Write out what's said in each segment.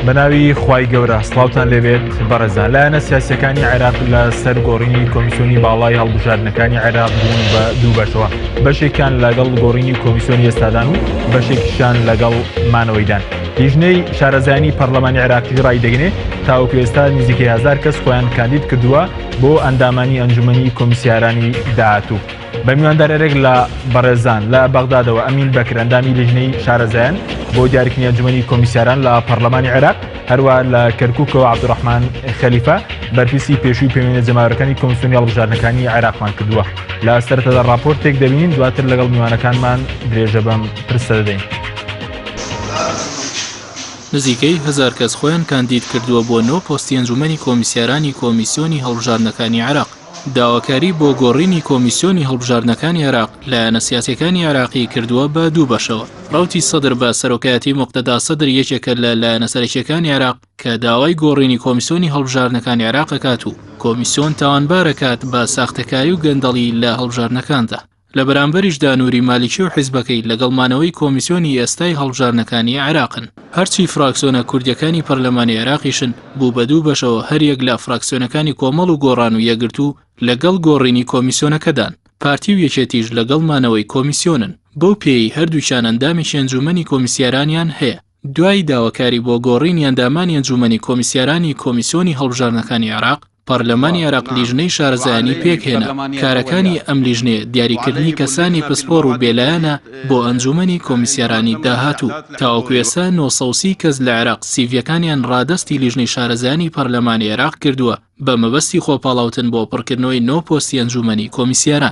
بەناوی خوای گەورە سڵاوتان لێبێت بەڕێزان لایەنە سیاسیەکانی عێراق لە سەر گۆڕینی کۆمیسیۆنی باڵای هەڵبژاردنەکانی عێراق بوون بە دوو بەشەوە، بەشێکیان لەگەڵ گۆڕینی کۆمیسیۆنی ئێستادان و بەشێکیشان لەگەڵ مانەوەیدان. لیژنەی شارەزایانی پەرلەمانی عێراقی ڕایدەگرێت تاوەکو ئێستا نزیکەی 1000 کەس خۆیان کاندید کردووە بۆ ئەندامانی ئەنجومەنی کۆمیسیارانی داهاتوو. بە میواندارێک لە بەڕێزان لە بەغدادەوە ئەمین بەکر ئەندامی لیژنەی شارەزایان بۆ دیاریکردنی ئەنجومەنی کۆمیسیاران لە پەرلەمانی عێراق، هەروە لە کەرکووکەوە عەبدوڕەحمان خەلیفە بەرپرسی پێشووی پەیوەندیتە جەماوەرەکانی کۆمیسیۆنی هەڵبژاردنەکانی عێراقمان کردووە. لە سەرەتادا راپۆرتێک دەبینین، دواتر لەگەڵ میوانەکانمان درێژە بەم پرسە دەدەین. نزیکەی 1000 کەس خۆیان کاندید کردووە بۆ 9 پۆستی ئەنجومەنی کۆمیسیارانی کۆمیسیۆنی هەڵبژاردنەکانی عێراق. داواکاری بۆ گۆڕینی کۆمیسیۆنی هەڵبژاردنەکانی عێراق لایەنە سیاسیەکانی عێراقی کردووە بە دوو بەشەوە. ڕاوتی سەدر بە سەرۆکایەتی موقتەدا سەدر یەکێکە لە لایەنە سەرەکیەکانی عێراق کە داوای گۆڕینی کۆمیسیۆنی هەڵبژاردنەکانی عێراق ئەکات و کۆمیسیۆن تاوانبارەکات بە ساختەکاری و گەندەڵی لە هەڵبژاردنەکاندا. لە بەرامبەریشدا نووری مالیکی و حیزبەکەی لەگەڵمانەوەی کۆمیسیۆنی ئێستای هەڵبژاردنەکانی عێراقن. هەرچی فراکسیۆنە کوردیەکانی پەرلەمانی عێراقیشن بوو بە دوو بەشەوە، هەریەک لە فراکسیۆنەکانی کۆمەڵ و گۆڕان و یەکگرت و لەگەڵ گۆڕینی کۆمیسیۆنەکەدان. پارتی و یەکێتیش لەگەڵمانەوەی کۆمیسیۆنن. بەو پێی هەردووچان ئەندامێکی ئەنجومەنی کۆمیسیارانیان هەیە. دوای داواکاری بۆ گۆڕینی ئەندامانی ئەنجومەنی کۆمیسیارانی کۆمیسیۆنی هەڵبژاردنەکانی عێراق، پەرلەمانی عێراق لیژنەی شارەزایانی پێکهێنا کارەکانی ئەم لیژنەیە دیاریکردنی کەسانی پسپۆڕ و بێلایەنە بۆ ئەنجومەنی کۆمیسیارانی داهاتوو. تاوەکو ئێستا 930 کەس لە عێراق سیڤیەکانیان ڕادەستی لیژنەی شارەزایانی پەرلەمانی عێراق کردووە بە مەبەستی خۆپاڵاوتن بۆ پڕکردنەوەی 9 پۆستی ئەنجومەنی کۆمیسیاران.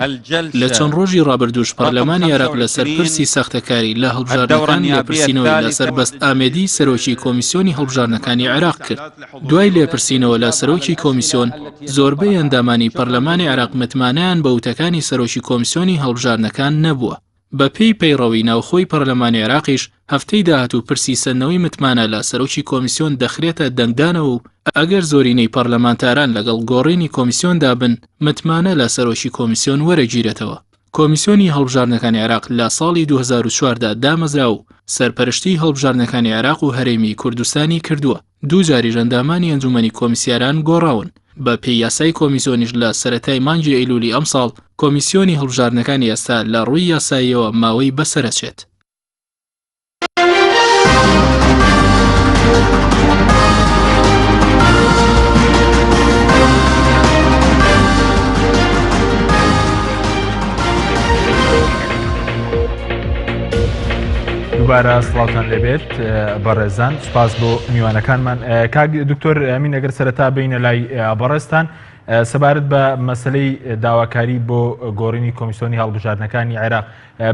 لە چەند ڕۆژی ڕابردووش پەرلەمانی عێراق لەسەر پرسی سەختەکاری لە هەڵبژاردنەکان لێپرسینەوەی لەسەر بەست ئامێدی سەرۆکی کۆمیسیۆنی هەڵبژاردنەکانی عێراق کرد. دوای لێپرسینەوە لە سەرۆکی کۆمیسیۆن، زۆربەی ئەندامانی پەرلەمانی عێراق متمانەیان بە وتەکانی سەرۆکی کۆمیسیۆنی هەڵبژاردنەکان نەبووە. بە پێی پەیڕەوی ناوخۆی پەرلەمانی عێراقیش هەفتەی داهاتوو پرسی سەرنەوەی متمانە لە سەرۆکی کۆمیسیۆن دەخرێتە دەنگدانەوە و ئەگەر زۆرینەی پەرلەمانتاران لەگەڵ گۆڕینی کۆمیسیۆندا بن، متمانە لە سەرۆکی کۆمیسیۆن وەرەگیرێتەوە. کۆمیسیۆنی هەڵبژاردنەکانی عێراق لە ساڵی 2004دا دامەزرا و سەرپەرشتی هەڵبژاردنەکانی عێراق و هەرێمی کوردستانی کردووە. دوو جاریش ئەندامانی ئەنجومەنی کۆمیسیاران گۆڕاون. بە پێی یاسای کۆمیسیۆنیش لە سەرەتای مانگی ئەیلولی ئەمساڵ کۆمیسیۆنی هەڵبژاردنەکانی ئێستا لە ڕووی یاساییەوە ماوەی بەسەرەچێت. دووبارە سڵاوتان لێبێت بەڕێزان، سوپاس بۆ میوانەکانمان. کاک دکتۆر ئەمین، ئەگەر سەرەتا بینە لای بەڕێستان سەبارەت بە مەسلەی داواکاری بۆ گۆڕینی کۆمیسیۆنی هەڵبژاردنەکانی عێراق،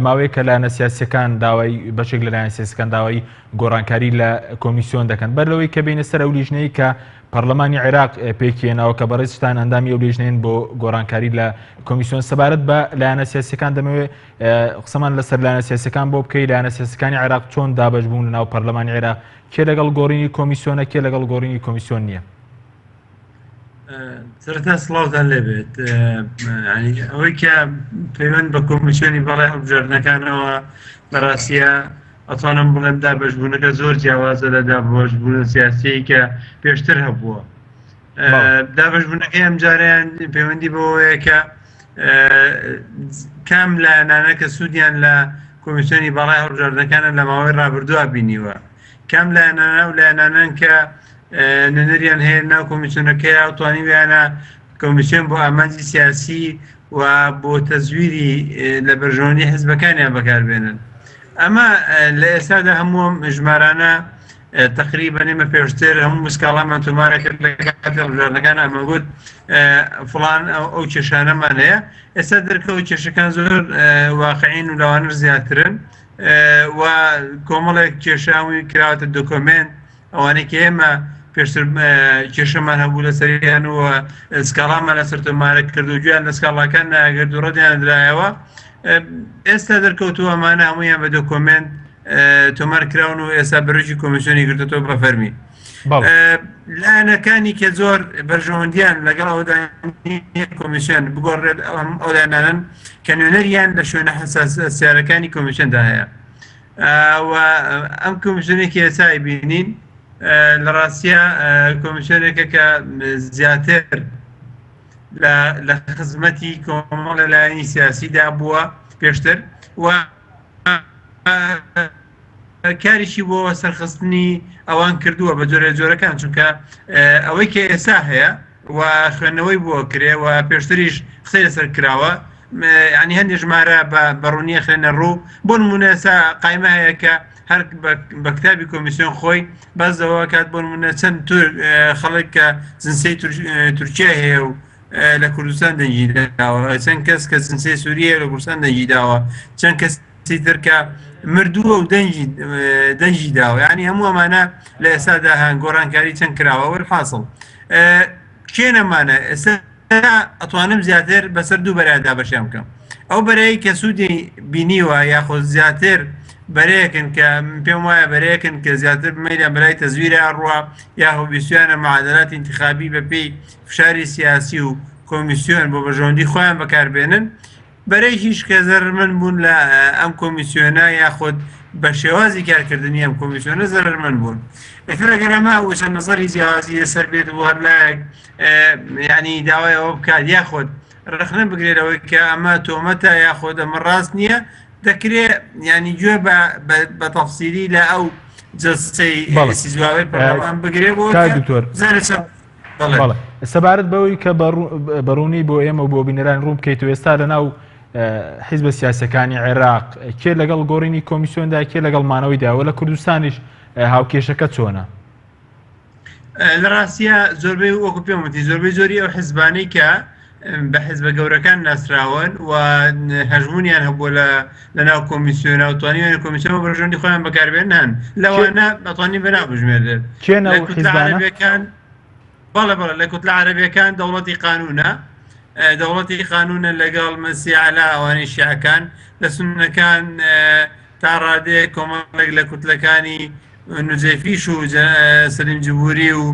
ماوەیەکە لایەنە سیاسیەکان داوای بەشێک لە لایەنە سیاسیەکان داوای گۆڕانکاری لە کۆمیسیۆن دەکەن، بەرلەوەی کە بینە سەر ئەو لیژنەی کە پەرلەمانی عێراق پێکهێناوە کە بەڕێزتان ئەندامی ئەو لیژنەیەن بۆ گۆڕانکاری لە کۆمیسیۆن. سەبارەت بە لایەنە سیاسیەکان دەمەوێت قسەمان لەسەر لایەنە سیاسیەکان بۆ بکەی. لایەنە سیاسیەکانی عێراق چۆن دابەش بوون لەناو پەرلەمانی عێراق، کێ لەگەڵ گۆڕینی کۆمیسیۆنە، کێ لەگەڵ گۆڕینی کۆمیسیۆن نییە؟ سەرەتا سڵاوتان لێبێت. ئەوەی کە پەیوەند بە کۆمیسیۆنی بەڵای هەڵبژاردنەکانەوە بەڕاستیە ئەتوانم بڵێم دابەشبوونەکە زۆر جیاوازە لە دابەشبوون سیاسی کە پێشتر هەبووە. دابەشبوونەکەی ئەم جاریان پەیوەندی بەوەیە کە کام لایەنانە کە سوودیان لە کۆمیسیۆنی بەڵای هەڵبژاردنەکانە لە ماوەی ڕابردووە بینیوە، کام لایەنانە و لایەنانن کە نەنەریان هەیە ناو کۆمیسیۆنەکەی توانیویانە کۆمیسیۆن بۆ ئامانجی سیاسی و بۆ تەزویری لە بەرژەوەندی حیزبەکانیان بەکاربێنن. ئەمە لە ئێستادا هەموو ژمارانە تقریبا ئێمە پێشتر هەموو مسکاڵامان تۆمارە کرد لە کاتی هەڵبژاردنەکان، ئەمە گوت فڵان ئەو کێشانەمان هەیە. ئێستا دەرکەوت کێشەکان زۆر واقعین و لەوانر زیاترن و کۆمەڵێک کێشاوی کراوەتە دۆکۆمنت ئەوانەی کە ئێمە پێشتر کێشەمان هەبوو لە سەریان و سکاڵامان لەسەر تۆمارە کرد و گویان لە سکاڵاکان ناگرد و ڕەتیان درایەوە. ئێستا دەرکەوتووە ئەمانە هەموویان بە دۆکۆمنت تۆمار کراون و ئێستا بەرەوشی کۆمیسیۆنی گرتووە بە فەرمی. لایەنەکانی کە زۆر بەرژەوەندیان لەگەڵ ئەوەدانی کۆمیسیۆن بگۆڕێت ئەو لایەنانن کە نوێنەریان لە شوێنە حساسیارەکانی کۆمیسیۆندا هەیە و ئەم کۆمیسیۆنێکی ئێسای بینین لە ڕاستیە کۆمیسیۆنێکە کە زیاتر لە خزمەتی کۆمەڵ لەلایەنی سیاسیدا بووە پێشتر و کاریشی بۆ سەرخستنی ئەوان کردووە بە جۆرە جۆرەکان چونکە ئەوەی کە ئێستا هەیە و خوێندنەوەی بۆ کرێ و پێشتریش قسەی لەسەر کراوە ینی هەندێک ژمارە بەڕوونیە خوێنە ڕوو بۆ نمونە ئێستا قایمە هەیە کە هەر بە کتابی کۆمیسیۆن خۆی بەزەوە کات بۆ نمونە چەند خەڵک کە زنسەی تورکیا هەیە و لە کوردستان دەنگی داوە چەند کەس کە زنسەی سووریە لە کوردستان دەنگی داوە چەند کەسی ترکە مردووە و دەنجی داوە ینی هەموو ئەمانە لە ئێستادا هەن گۆڕانکاری چەند کراوە وەرحاصڵ کێنەمانە ئێستا ئەتوانم زیاتر بەسەر دوو بەرایدا بەشیان بکەم ئەو بەرەی کە سوودی بینیوە یاخۆ زیاتر بەرەیەکن کە پێم وایە بەرەیەکن کە زیاتر بمەیلە بەلای تەزویرە ڕوە یاخۆ بیستویانە معادلات انتخابی بەپێی فشاری سیاسی و کۆمیسیۆن بۆ بەژەوەندی خۆیان بەکاربێنن بەرەیشیش کە زەرمەند بوون لە ئەم کۆمیسیۆنە یاخۆت بە شێوازی کارکردنی ئەم کۆمیسیۆنە زەرمەند بوون ئەگەرەمە وشە نەزەری جیاوازی لەسەر بێت بۆ هەر لایەک ینی داوای ئەوە بکات یاخۆت ڕخنە بگرێتەوەی کە ئەمە تۆمەتە یاخۆت ئەمە ڕاست نییە دەکرێت ینی گوێ بە تەفسیری لە ئەو جەستەی سیزواوی پەرلەمان بگرێت بۆ سەبارەت بەوەی کە بەڕوونی بۆ ئێمە بۆ بینەران ڕوو بکەیت و ئێستا لەناو حیزبە سیاسەکانی عێراق کێ لەگەڵ گۆڕینی کۆمیسیۆندا کێ لەگەڵ مانەوەیداوە لە کوردستانیش هاوکێشەکە چۆنە لە ڕاستیە زۆربەی وەکو پێمەتی زۆربەی زۆری ئەو حیزبانەی کە بە حیزبە گەورەکان ناسراون و هەژمونیان هەبووە لە ناو کۆمیسیۆنە و توانیوێنە کۆمیسیۆن بەژەوەندی خۆیان بەکاربێنان لەوانە بەتوانی بەنابژمێردێت کێنەوەحیزبانەکان بەڵێ لە کوتلە عەرەبیەکان دەوڵەتی قانونە دەوڵەتی قانونە لەگەڵ مەسیعەلا ئەوانەی شیعەکان لە سوننەکان تا ڕادەیە کۆمەڵێک لە کوتلەکانی نوجەیفیش و سەلیم جبوری و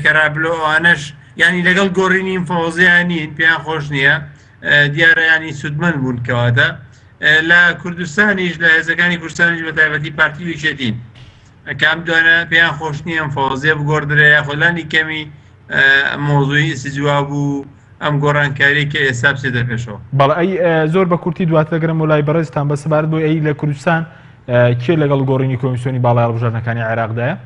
کەرابلۆ ئەوانەش ینی لەگەڵ گۆڕینی فەوزیانین پێیان خۆش نییە دیارە ینی سودمەند بوون کەواتە لە کوردستانیش لە هێزەکانی کوردستانیش بە تایبەتی پارتی ویشێتین کام دوانە پێیان خۆش نییە ئەم فەوزیە بگۆڕدرێ خۆلانی کەمی مۆزوعی سجوا بوو ئەم گۆڕانکاری کە ئێستا بچێتە پێشەوە بەڵێ ئەی زۆر بە کورتی دواتر دەگرم و لای بەڕێزتان بە سەبارەت بۆ ئەی لە کوردستان کێ لەگەڵ گۆڕینی کۆمیسیۆنی باڵای هەڵبژاردنەکانی عێراقدایە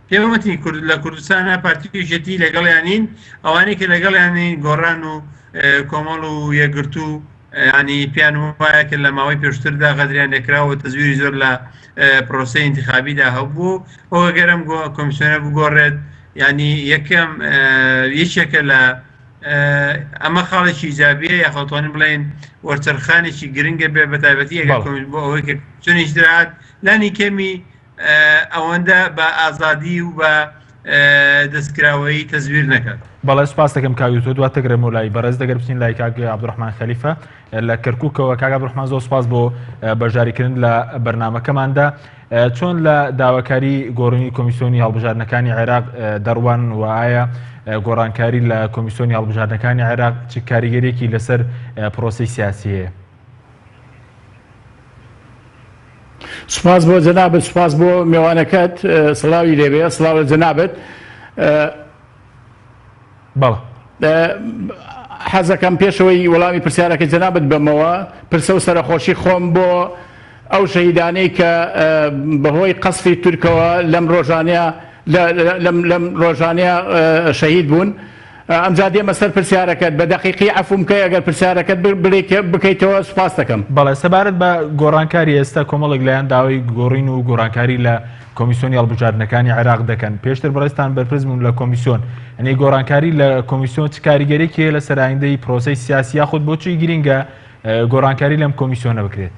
پێوەتی لە کوردستانە پارتی ویشێتی لەگەڵیانین ئەوانەی کە لەگەڵیانین گۆڕان و کۆمەڵ و یەکگرتو ینی پیان وایە کە لە ماوەی پێشتردا غەدریان دەکراوە تەزویری زۆر لە پرۆسەی انتخابیدا هەبوو ئەوە گەرم کۆمیسیۆنە بگۆڕێت ینی یەکەم یەکێکە لە ئەمە خاڵێکی ئیجابیە یاخۆتوانین بڵێن وەرچەرخانێکی گرنگە بێ بە تایبەتی ئەگەر بۆ ئەوەی کە چۆنیش درات لانی کەمی ئەوەندە بە ئازادی و بە دەستکراوەی تەزویر نەکات بەڵێ سوپاس دەکەم کاوی تۆ دواتەگرێم و لای بەڕێز دەگەر بچین لای کاک عەبدوڕەحمان خەلیفە لە کەرکووکەوە کاک عەبدوڕەحمان زۆر سوپاس بۆ بەشداریکردن لە بەرنامەکەماندا چۆن لە داواکاری گۆڕینی کۆمیسیۆنی هەڵبژاردنەکانی عێراق دەڕوان و ئایا گۆڕانکاری لە کۆمیسیۆنی هەڵبژاردنەکانی عێراق چ کاریگەریەکی لەسەر پرۆسەی سیاسی هەیە سپاس بۆ جەنابەت سپاس بۆ میوانەکەت سڵاوی لێبێ سڵاو لە جەنابەت بەڵێ حەزەکەم پێشەوەی وەڵامی پرسیارەکە جەنابەت بەمەوە پرسە و سەرخۆشی خۆم بۆ ئەو شەهیدانەی کە بەهۆی قەسفی تورکەوە لەم ڕۆژانەیە شەهید بوون ئەمجا دێمە سەر پرسیارەکەت بە دەقیقی عەفوم کە ئەگەر پرسیارەکەت بکەیتەوە سوپاس دەکەم بەڵێ سەبارەت بە گۆڕانکاری ئێستا کۆمەڵێک لایەن داوای گۆڕین و گۆڕانکاری لە کۆمیسیۆنی هەڵبژاردنەکانی عێراق دەکەن پێشتر بەڕێستان بەرپرسبوون لە کۆمیسیۆن ئەنی گۆڕانکاری لە کۆمیسیۆن چ کاریگەرێکی هەیە لەسەر ئایندەی پرۆسەی سیاسی یاخود بۆچی گرینگە گۆڕانکاری لەم کۆمیسیۆنە بکرێت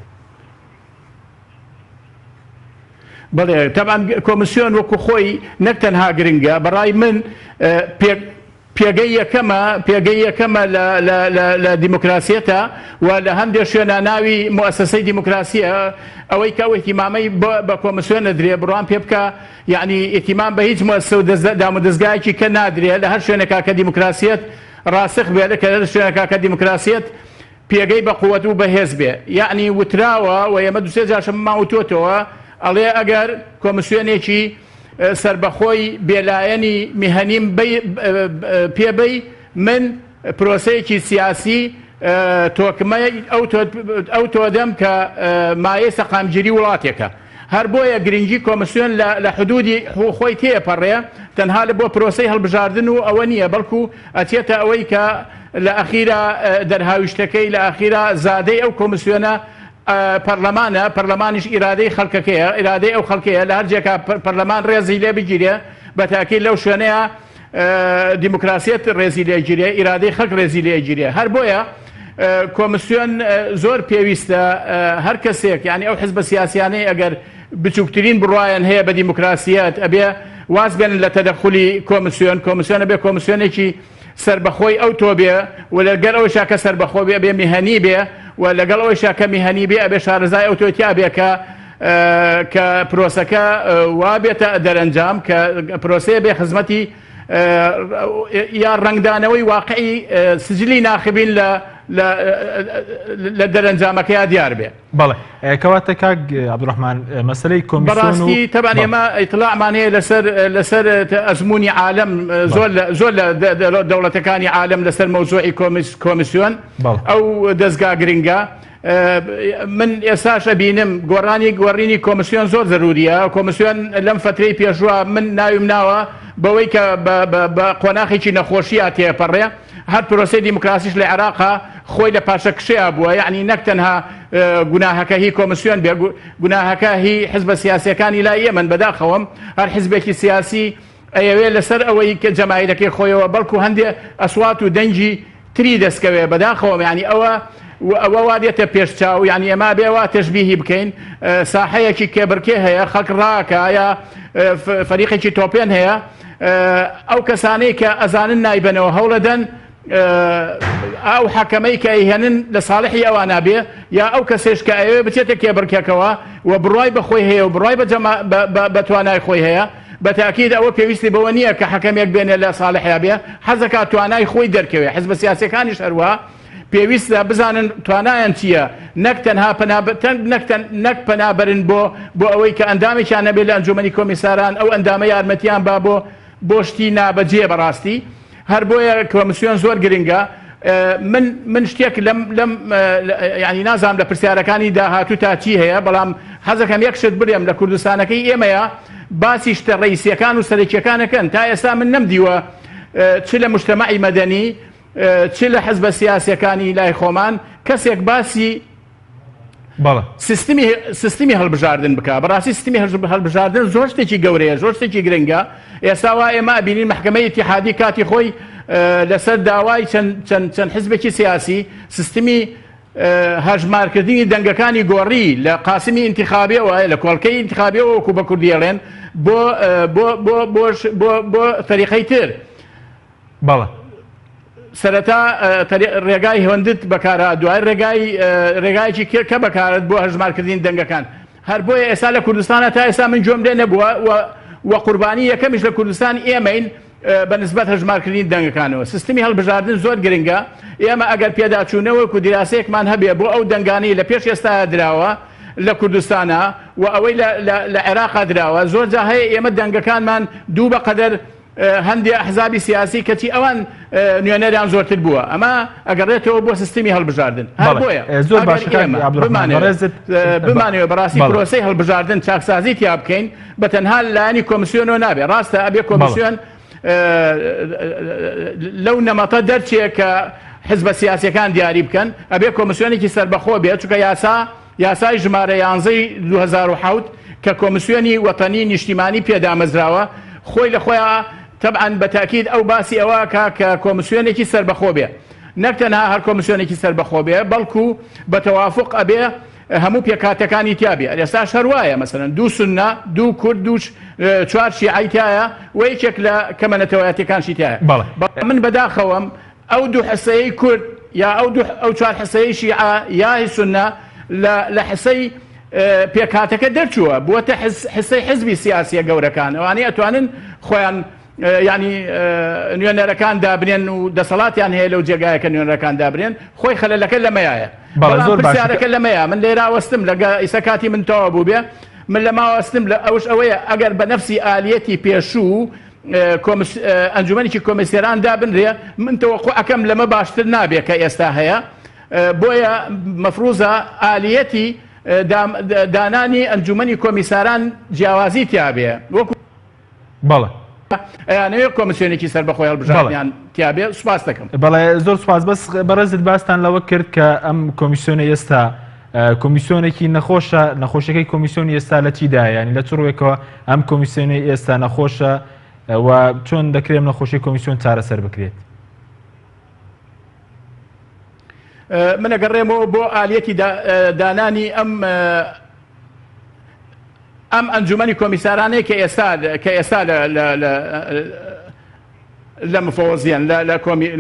بەڵێ تەبان کۆمیسیۆن وەکو خۆی نەک تەنها گرنگە بەڕای من پێگەی یەکەمە لە دیموکراسیەتە و لە هەندێک شوێنە ناوی مؤسسەی دیموکراسیە ئەوەی کە ئیتیمامی بە کۆمسیۆنە درێ بڕوان پێ بکە یعنی ئیتیمام بە هیچ مؤسسە و دامودەستگایەکی کە نادرێت لە هەر شوێنێکا کە دیموکراسیەت ڕاسخ بێت کە لە شوێنێکا کە دیموکراسیەت پێگەی بە قووەت و بەهێز بێ یعنی وتراوە و ئێمە دوسێ جاشە ماوتۆتەوە ئەڵێ ئەگەر کۆمسیۆنێکی سربەخۆی بێلایەنی میهەنیم پێبەی من پرۆسەیەکی سیاسی تۆکمە ئەو تۆدەم کە مایە سەقامگیری وڵاتێکە هەر بۆیە گرنگی کۆمسیۆن لە حدودی خۆی تێپەڕێ تەنها لە بۆ پرۆسەی هەڵبژاردن و ئەوە نییە بەڵکو ئەچێتە ئەوەی کە لە ئەخیرا دەرهاویشتەکەی لە ئەخیرا زادەی ئەو کۆمسیۆنە پەرلەمانیش ئیرادەی خەڵکەکەیە ئیرادەی ئەو خەڵکەیە لە هەرجێکە پەرلەمان ڕێزی لێ بگیرێ بە تاکید لەو شوێنەیە دیموکراسیەت ڕێزی لێگیرێ ئیرادەی خەڵک ڕێزی لێگیرێ هەر بۆیە کۆمسیۆن زۆر پێویستە هەر کەسێک یعنی ئەو حزبە سیاسیانەی ئەگەر بچووکترین بڕایەن هەیە بە دیموکراسیەت ئەبێ واز بێن لە تەدەخولی کۆمسیۆنە بێ کۆمسیۆنێکی سربەخۆی ئەو تۆ بێ و لەگەڵ ئەوەشا کە سربەخۆ بێ بێ میهەنی بێ و لەگەڵ ئەوەشا کە میهەنی بێ ئەبێ شارەزای ئەو تۆتیا بێ کە پرۆسەکە وا بێتە دەرەنجام کە پرۆسەیە بێ خزمەتی یا ڕنگدانەوەی واقعی سجلی ناخبین لە دەرەنجامەکەیا دیار بێ بەڵێ کەواتە کاک عەبدوڕەحمان مەسەلەی کۆمیسیۆن بەڕاستی تەبان ئێمە ئیطلاعمان هەیە لەسەر ئەزموونی عالەم زۆر لە دەوڵەتەکانی عالەم لەسەر مەوزوعی کۆمیسیۆن ئەو دەستگا گرنگە من ئێستاش ئەبینم گۆڕینی کۆمسیۆن زۆر ضروریە کۆمسیۆن لەم فترەی پێشوە من ناویم ناوە بەوەی کە بە قۆناغێکی نەخۆشیە تێپەڕێ هەر پرۆسەی دیموکراسیش لە عێراقا خۆی لە پاشەکشەیە بووە یعنی نەک تەنها گوناهەکە هی کۆمسیۆن بێ گوناهەکە هی حزبە سیاسیەکانی لای ئێمن بەداخەوەم هەر حزبێکی سیاسی ئەیەوێ لەسەر ئەوەی کە جەماهیرەکەی خۆیەوە بەڵکو هەندێ ئەسوات و دەنجی تری دەستکەوێ بەداخەوەم ینی ئەوە وادێتە پێشچاو یعنی ئەما بێوا تەشبیهی بکەین ساحەیەکی کێبرکێ هەیە خەڵک ڕاکە یا فەریقێکی تۆپێن هەیە ئەو کەسانەی کە ئەزانن نایبنەوە هەوڵەدەن ئەو حەکەمەی کە ئەیهێنن لە ساڵحی ئەوانە بێ یا ئەو کەسێش کە ئەوێ بچێتە کێبرکێکەوە و بڕای بەخۆی هەیە و بڕای بە توانای خۆی هەیە بە تاکید ئەوە پێویستی بەوە نییە کە حەکەمێک بێنێ لە ساڵحیا بێ حەزەکە توانای خۆی دەرکەوێ حزبە سیاسیەکانیش هەروە پێویستە بزانن توانایان چییە نەک تەنها نەک پەنابەرن بۆ ئەوەی کە ئەندامێکیان نەبێت لە ئەنجومەنی کۆمیساران ئەو ئەندامە یارمەتیان بۆ شتی نابەجێ بەڕاستی هەر بۆیە کۆمسیۆن زۆر گرنگە من شتێک لەم ینی نازانم لە پرسیارەکانی داهاتوو تا چی هەیە بەڵام حەزەکەم یەک شت برێم لە کوردستانەکەی ئێمەیە باسی شتە ڕئیسیەکان و سەرەکیەکانەکەن تا ئێستا من نەمدیوە چ لە موجتەمەعی مەدەنی چ لە حزبە سیاسیەکانی لای خۆمان کەسێک باسی سیستمی هەڵبژاردن بکە بەڕاستی سیستمی هەڵبژاردن زۆر شتێکی گەورەیە زۆر شتێکی گرنگە ئێستا وا ئێمە بینین محکمەی ئیتیحادی کاتی خۆی لەسەر داوای چەند حزبێکی سیاسی سیستمی هەژمارکردنی دەنگەکانی گۆڕی لە قاسمی ئینتیخابیەوە لە کۆڵکەی ئینتیخابیەوە وەکو بە کوردیەڵێن بۆ تەریقەی تر بەڵێ سەرەتا ڕێگای هێوەندت بەکارە دوای ڕێگایکی کە بەکارت بۆ هەژمارکردنی دەنگەکان هەر بۆیە ئێستا لە کوردستانە تا ئێستا من جۆم لێ نەبووە و قوربانی یەکەمیش لە کوردستان ئێمەین بەنسبەت هەژمارکردنی دەنگەکانەوە سیستمی هەڵبژاردن زۆر گرنگە ئێمە ئەگەر پێداچوونەوە و دیراسەیەکمان هەبێ بۆ ئەو دەنگانەی لە پێش ئێستا دراوە لە کوردستانە و ئەوەی لە عێراقا دراوە زۆر جا هەیە ئێمە دەنگەکانمان دوو بەقەدەر هەندێک ئەحزابی سیاسی کەچی ئەوان نوێنەریان زۆرتر بووە ئەمە ئەگەڕێتەوە بۆ سیستمی هەڵبژاردن هەر بۆیە زۆر بمانەوە بەڕاستی پرۆسەی هەڵبژاردن چاکسازی تیا بکەین بە تەنها لایەنی کۆمسیۆنەوە نابێت ڕاستە ئەبێ کۆمسیۆن لەو نەمەتە دەرچێ کە حزبە سیاسیەکان دیاری بکەن ئەبێ کۆمسیۆنێکی سەربەخۆ بێت چونکە یاسای ژمارە 11/2007 کە کۆمسیۆنی وەتەنی نیشتیمانی پێدامەزراوە خۆی لە خۆیان طبعا بەتاکید ئەو باسی ئەوە کە کۆمسیۆنێکی سەربەخۆ بێ نەک تەنها هەر کۆمسیۆنێکی سەربەخۆ بێ بەڵکو بە تەوافق ئەبێ هەموو پێکاتەکانی تیابێ ئێستا شەروایە مەسەرەن 2 سنە 2 کورد 4 شیعیتایە و یەکێک لە کەمەنەتەوەیەتەکانشی تایە من بەداخەوەم ئەو 2 حسەیەی کورد یا ئەو 4 حسەیەی شیعە یا سنە لە حسەی پێکاتەکە دەرچووە بووەتە حسەی حزبی سیاسیە گەورەکان ئەوانەی ئەتوانن خۆیان ینی نوێنەرەکان دابرێن و دەسەڵاتیان هەیە لەو جێگایەکە نوێنەرەکان دابرێن خۆی خەلەلەکە لەمەیە پرسیارەکە لەمەیە من لێرا وەستم لە ئیسا کاتی من تەواو بوو بێ من لە ماوەستم لە ئەوش ئەوەیە ئەگەر بە نەفسی ئالیەتی پێشوو ئەنجومەنێکی کۆمیسیۆنان دابنرێ من تەوەقع ئەەکەم لەمە باشتر نابێت کە ئێستا هەیە بۆیە مەفروزە ئالیەتی دانانی ئەنجومەنی کۆمیساران جیاوازی تیابێ وەکو بەڵێ ئەیانەوێت کۆمیسیۆنێکی سەر بەخۆی هەڵبژاردنیان تیابێ سوپاس دەکەم. بەڵێ زۆر سوپاس بەس بەڕێزت باستان لەوە کرد کە ئەم کۆمیسیۆنە ئێستا کۆمیسیۆنێکی نەخۆشە نەخۆشەکەی کۆمیسیۆنی ئێستا لە چیدایە ینی لە چڕوێکەوە ئەم کۆمیسیۆنی ئێستا نەخۆشە و چۆن دەکرێت نەخۆشی کۆمیسیۆن چارەسەر بکرێت؟ من ئەگەڕێمەوە بۆ ئالیەتی دانانی ئەم ئەنجومەنی کۆمیسارانەیە کە ئێستا لە مفۆزیان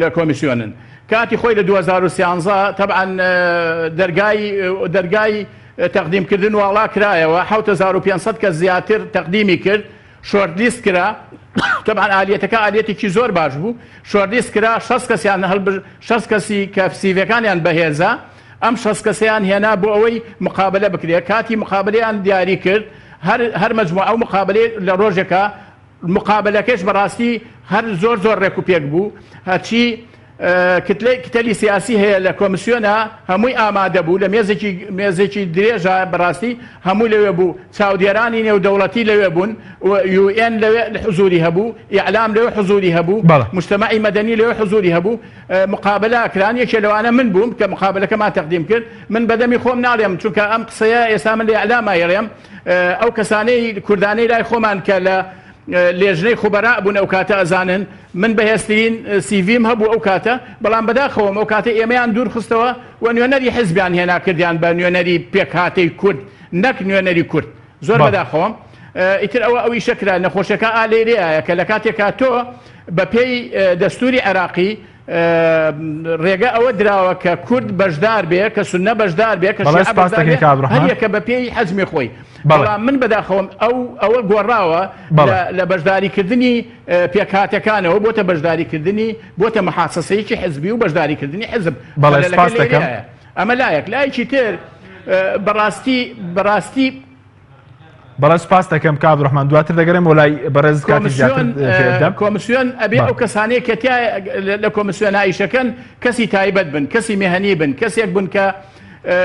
لە کۆمیسیۆنن کاتی خۆی لە 2013 طبعا دەرگای تەقدیمکردن واڵا کرایەوە 7500 کەس زیاتر تەقدیمی کرد شۆرتلیست کرا طبعا ئالیەتەکە ئالیەتێکی زۆر باش بوو شۆرتلیست کرا 6 کەسیان 6 کەسی کە سیڤەکانیان بەهێزە ئەم 6 کەسیان هێنا بۆ ئەوەی مقابلە بکرێت کاتی مقابلەیان دیاری کرد هەر مجموعە ئەو مقابلەی لە ڕۆژێکە مقابلەکەش بەڕاستی هەر زۆر ڕێک و پێک بوو هەرچی کتەلی سیاسی هەیە لە کۆمیسیۆنە هەمووی ئامادە بوو لە مێزێکی درێژە بەڕاستی هەموو لەوێ بوو چاودێرانی نێودەوڵەتی لەوێ بوون UN لەوێ حزوری هەبوو ئیعلام لەوێ حزوری هەبوو مجتەمەعی مەدەنی لەوێ حزوری هەبوو مقابلە کران یەکێ لەوانە من بووم کە مقابلەکەمان تەقدیم کرد من بەدەمی خۆم ناڵێم چونکە ئەم قسەیە ئێستا من لە ئیعلامە یێڕێم ئەو کەسانەی کوردانەی لای خۆمان کە لە لێژنەی خوبەرا بوون ئەو کاتە ئەزانن من بەهێزترین سیڤیم هەبوو ئەو کاتە بەڵام بەداخەوەم ئەو کاتە ئێمەیان دوور خستەوە و نوێنەری حیزبیان هێنا کردیان بە نوێنەری پێکهاتەی کورد نەک نوێنەری کورد زۆر بەداخەوەم ئیتر ئەوەی شەکرا نەخۆشەکە ئالێرەیە کە لە کاتێکا تۆ بە پێی دەستوری عێراقی ڕێگە ئەوە دراوە کە کورد بەشدار بێ کە سونە بەشدار بێ کە هەریەکە بە پێی حەزمی خۆی بەڵام من بەداخەوەم ئەوە گۆڕاوە لە بەشداریکردنی پێکهاتەکانەوە بۆتە بەشداریکردنی بۆتە محاسەسەیەکی حزبی و بەشداریکردنی حزب ئەمە لایەک لایەکی تر بەڕاستی بەڵێ سپاس دەکەم کاک عەبدوڕەحمان دواتر دەگەڕێم بۆ لای بەڕێز کاتی زیاتر کۆمیسیۆن ئەبێ ئەو کەسانەیە کە لە کۆمیسیۆنە ئیشەکەن کەسی تایبەت بن کەسی مێهەنی بن کەسێک بن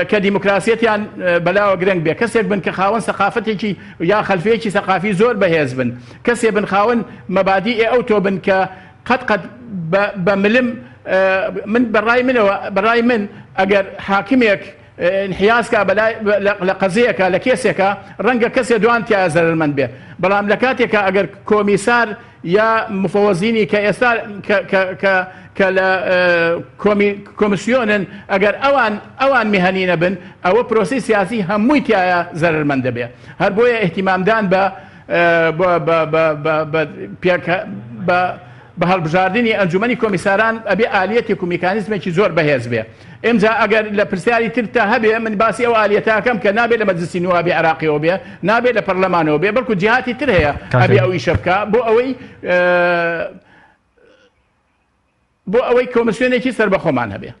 کە دیموکراسیەتیان بەلاوە گرنگ بێ کەسێک بن کە خاوەن سەقافەتێکی یا خەلفەیەکی سەقافی زۆر بەهێز بن کەسێک بن خاوەن مەبادی ئەو تۆ بن کە قەت بە ملم من بەڕای من ئەگەر حاکمێک انحیازکە لە قەزەیەکە لە کێسێکە ڕەنگە کەسێ دوان تیا زەرمەند بێ بەڵام لە کاتێکە ئەگەر کۆمیسار یا مفەوەزینی کە ئێستا کە لە کۆمیسیۆنن ئەگەر ئەوان میهەنینە بن ئەوە پرۆسی سیاسی هەمووی تایە زەرمەند دەبێ هەر بۆیە احتیمامدان بە هەڵبژاردننی ئەنجومەنی کۆمیساران ئەبێ ئالیەتێک و میکانیزمێکی زۆر بەهێز بێ ئێمجا ئەگەر لە پرسیاری ترتا هەبێ من باسی ئەو ئالیەتاکەم کە نابێت لە مەجلیسی نوابی عێراقیەوە بێ نابێت لە پەرلەمانەوە بێ بەڵکو جیهاتی تر هەیە ئەبێ ئەوی شەبکە بۆ ئەوەی کۆمیسیۆنێکی سەربەخۆمان هەبێ.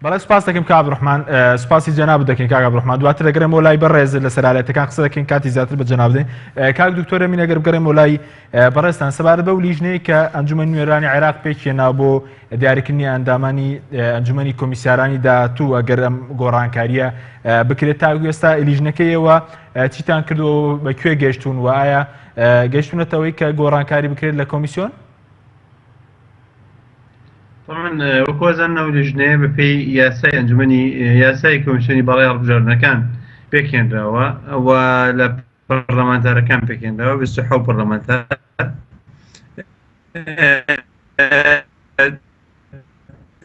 بەڵێ سپاس دەکەم کاک عەبدوڕەحمان سپاسی جەناب دەکەین کاک عەبدوڕەحمان دواتر دەگەڕێم بۆ لای بەڕێز لە سەرالەتەکان قسە دەکەین کاتی زیاتر بە جەناب دەین کاک دکتۆر ئەمین ئەگەر بگەڕێم بۆ لای بەڕێزتان سەبارەت بەو لیژنەیە کە ئەنجومەنی نوێرانی عێراق پێکهێنا بۆ دیاریکردنی ئەندامانی ئەنجومەنی کۆمیسیارانی داهاتوو ئەگەر ئەم گۆڕانکاریە بکرێت تا ئێستا لیژنەکەیەوە چیتان کردووە بەکوێ گەیشتون و ئایا گەیشتونەتەوەی کە گۆڕانکاری بکرێت لە کۆمیسیۆن؟ طبعا وەکوەزان نەو لیژنەیە بەپێی یاسای ئەنجومەنی یاسای کۆمیسیۆنی باڵای هەڵبژاردنەکان پێکهێنراوە و لە پەرلەمانتارەکان پێکهێنراوە 27 پەرلەمانتار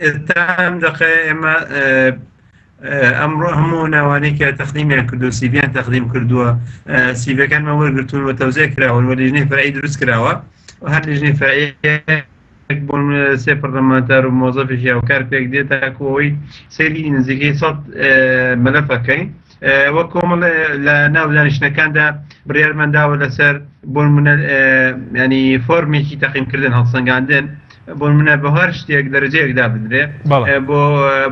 ئێستا دقه ئێمە ئەمڕۆ هەموو ناوانەی کە تەقدیمیان کردو سیڤیان تەقدیم کردووە سیڤەکانمان وەرگرتوون و تەوزیع کراون و لیژنەی فەرعی دروست کراوە و هەر لیژنەی فەرعی بۆ سێ پەرلەمانتار و مۆزەفێکی هاوکار پێک دێت ئەوەی سەیری نزیکەی 100 مەلەفەکەین وەک کۆمەڵ لە ناو دانیشتنەکاندا بڕیارمەنداوە لەسەر بۆ نمونە ینی فۆرمێکی تەقیمکردن هەڵسەنگاندن بۆ نمونە بە هەر شتێک دەرەجەیەکدا بدرێ بۆ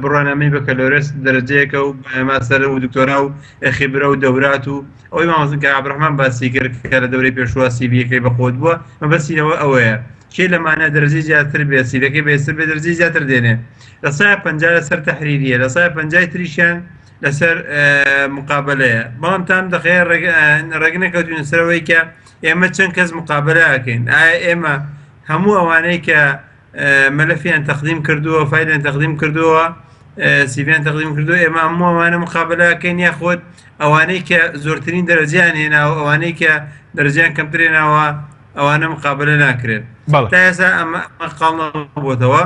بڕوانامەی بەکەلۆرس دەرەجەیەکە و ماسەرە و دکتۆرا و خیبرە و دەورات و ئەوەی مامۆستاکە عەبدوڕەحمان باسی کرد کە لە دەورەی پێشوە سیڤیەکەی بەخۆت بووە مەبەستینەوە ئەوەیە کێ لەمانە دەرەجەی زیاتر بێ سیڤەکەی بەێستر بێ دەرەجەی زیاتر دێنێ لە سایە 50 لەسەر تەحریریە لە سایە 50 تریشیان لەسەر مقابلەیە بەڵام تام دەخەیە ڕێگ نەکەوتوونە سەرەوەی کە ئێمە چەند کەس مقابلەکەین ئایا ئێمە هەموو ئەوانەی کە مەلەفیان تەقدیم کردووە فایلیان تەقدیم کردووە سیڤیان تەقدیم کردو ئێمە هەموو ئەوانە مقابلەکەین یاخۆت ئەوانەی کە زۆرترین دەرەجیان هێناوە ئەوانەی کە دەرەجیان کەمترێناوە ئەوانە مقابلە ناکرێت تا ئێستا ئەمە قاڵ نەبووەتەوە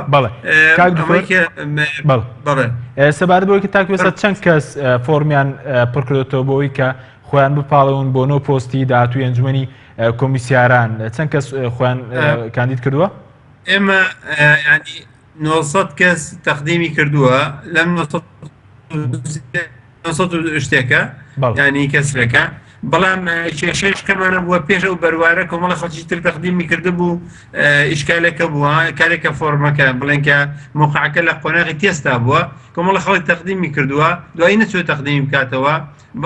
سەبارەت بۆی کە تاکوێستا چەند کەس فۆرمیان پڕکردێتەوە بۆی کە خۆیان بپاڵەون بۆ نۆ پۆستی داهاتووی ئەنجومەنی کۆمیسیاران چەند کەس خۆیان کاندید کردووە؟ ئێمە ینی 900 کەس تەقدیمی کردووە لەم 900 شتێکە ینی کەسەکە بەڵام کێشەش کەمانە بووە پێش ئەو بەروارە کۆمەڵە خەڵکی تر تەقدیمی کرده بوو ئیشکالێکە بووە کارێکە فۆرمەکە بڵێن کە موقعەکە لە قۆناغی تێستا بووە کۆمەڵە خەڵک تەقدیمی کردووە دوایی نەچوە تەقدیمی بکاتەوە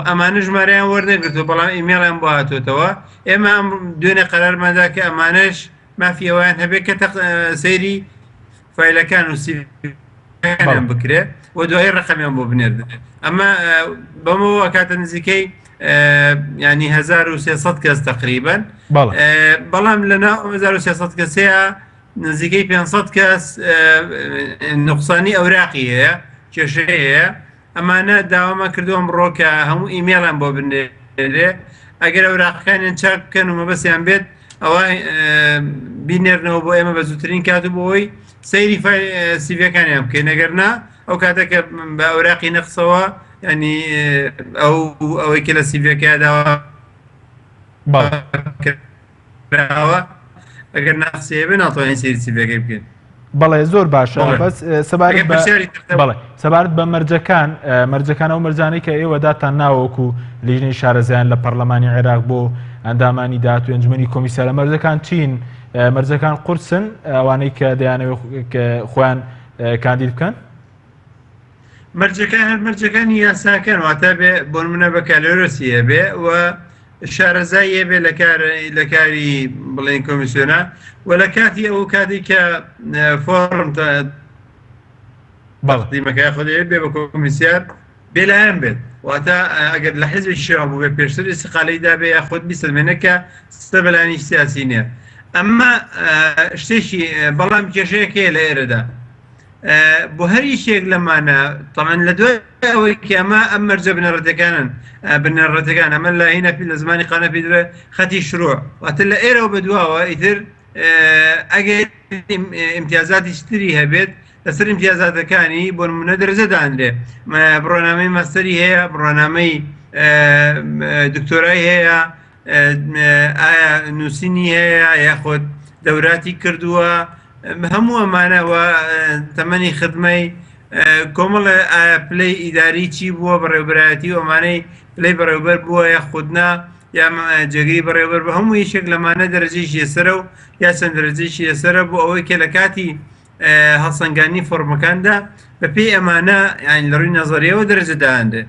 ئەمانە ژمارەیان وەرنەگرتووە بەڵام ئیمێڵیان بۆ هاتوێتەوە ئێمە ئەم دوێنێ قەرارماندا کە ئەمانەش مافی ئەویان هەبێت کە سەیری فایلەکان و سیڤیەکانیان بکرێت و دوای ڕقەمیان بۆ بنێردێت ئەمە بەمەوە کاتە نزیکەی ینی 1300 کەس تقریبا بەڵام لەناو 1300 کەسەیە نزیکەی 500 کەس نقصانی ئەوراقی هەیە کێشەیە ئەمانە داوامان کردووە ئەمڕۆ کە هەموو ئیمێڵیان بۆ بنێرێ ئەگەر ئەوراقەکانیان چاک بکەن و مەبەستیان بێت ئەوە بینێرنەوە بۆ ئێمە بە زووترین کات و بۆەوەی سەیری سیڤەکانیان بکەین ئەگەرنا ئەو کاتێکە بە ئەوراقی نەخسەوە ینی ئەوەی کە لە سیڤەکە داوا ئەگەر ناخسێ بێ ناتوانین سەیری سیڤەکەی بکەین. بەڵێ زۆر باشە بەس سەبارەت بە مەرجەکان ئەو مەرجانەی کە ئێوە داتان ناوەکو لیژنەی شارەزایان لە پەرلەمانی عێراق بۆ ئەندامانی داهاتووی ئەنجومەنی کۆمیسیارە مەرجەکان چین؟ مەرجەکان قورسن ئەوانەی کە دەیانەوێت خۆیان کاندید بکەن؟ مەرجەکان هەر مەرجەکانی یاساکەن واتە بێ بۆ نمونە بەکالۆرەسیە بێ و شارەزاییە بێ لە کاری بڵێن کۆمیسیۆنە و لە کاتی ئەو کاتی کە فۆرم بەڵقیمەکە خۆدەوێت بێ بە کۆمیسیار بێلایەن بێت واتە ئەگەر لە حیزبی شێوە بوو بێ پێشتر ئیستیقالەیدا بێ یا خۆت بیسەلمێنەکە ستە بەلانی سیاسی نییە ئەمە شتێکی بەڵام کێشەیەکەیە لە ئێرەدا بۆ هەری شتێک لەمانە تەمان لە دوای ئەوەی کە ئەمە ئەم مەرجە بنەڕەتەکان ئەمە لە هینەپی لە زمانی قانەپی درە خەتی شروع واتە لە ئێرە و بەدواوە ئیتر ئەگەر ئیمتیازاتی شتری هەبێت لەسەر ئیمتیازاتەکانی بۆ نمونە دەرەجەدانرێ بڕۆنامەی ماستەری هەیە بڕۆنامەی دکتۆرای هەیە ئایا نووسینی هەیە یاخۆت دەوراتی کردووە هەموو ئەمانەوە تەمەنی خدمەی کۆمەڵە ئایا پلەی ئیداری چی بووە بەڕێوەبەرایەتی و ئەمانەی پلەی بەڕێوەبەر بووە یا خودنا یا جێگەی بەڕێوەبەر بە هەموو یەکێک لەمانە دەرەجەیشی ێسەرە و یا چەند دەرەجەیشی ێسەرە بۆ ئەوەی کە لە کاتی هەڵسەنگانی فۆرمەکاندا بە پێی ئەمانە یان لە ڕووی نەزەریەوە دەرەجەداهاندێ.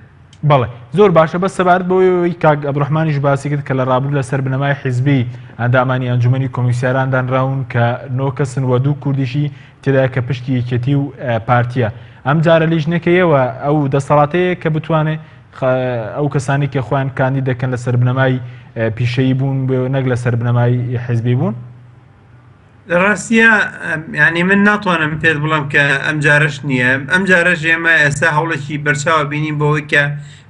بەڵێ زۆر باشە بەس سەبارەت بۆی کاک عەبدوڕەحمانیش باسی کرد کە لە ڕابردوو لەسەر بنەمای حیزبی ئەندامانی ئەنجومەنی کۆمیسیاران دانراون کە 9 کەسن و 2 کوردیشی تێدایە کە پشتی یەکێتی و پارتیە ئەم جارە لیژنەکەیەوە ئەو دەسەڵاتەیە کە بتوانێت ئەو کەسانی کە خۆیان کاندید دەکەن لەسەر بنەمای پیشەیی بوون نەک لەسەر بنەمای حیزبی بوون؟ ڕاستیە ینی من ناتوانم پێت بڵم کە ئەم جارش نییە ئەم جارەش ئێمە ئێستا هەوڵێکی بەرچاوە بینیم بۆەوەی کە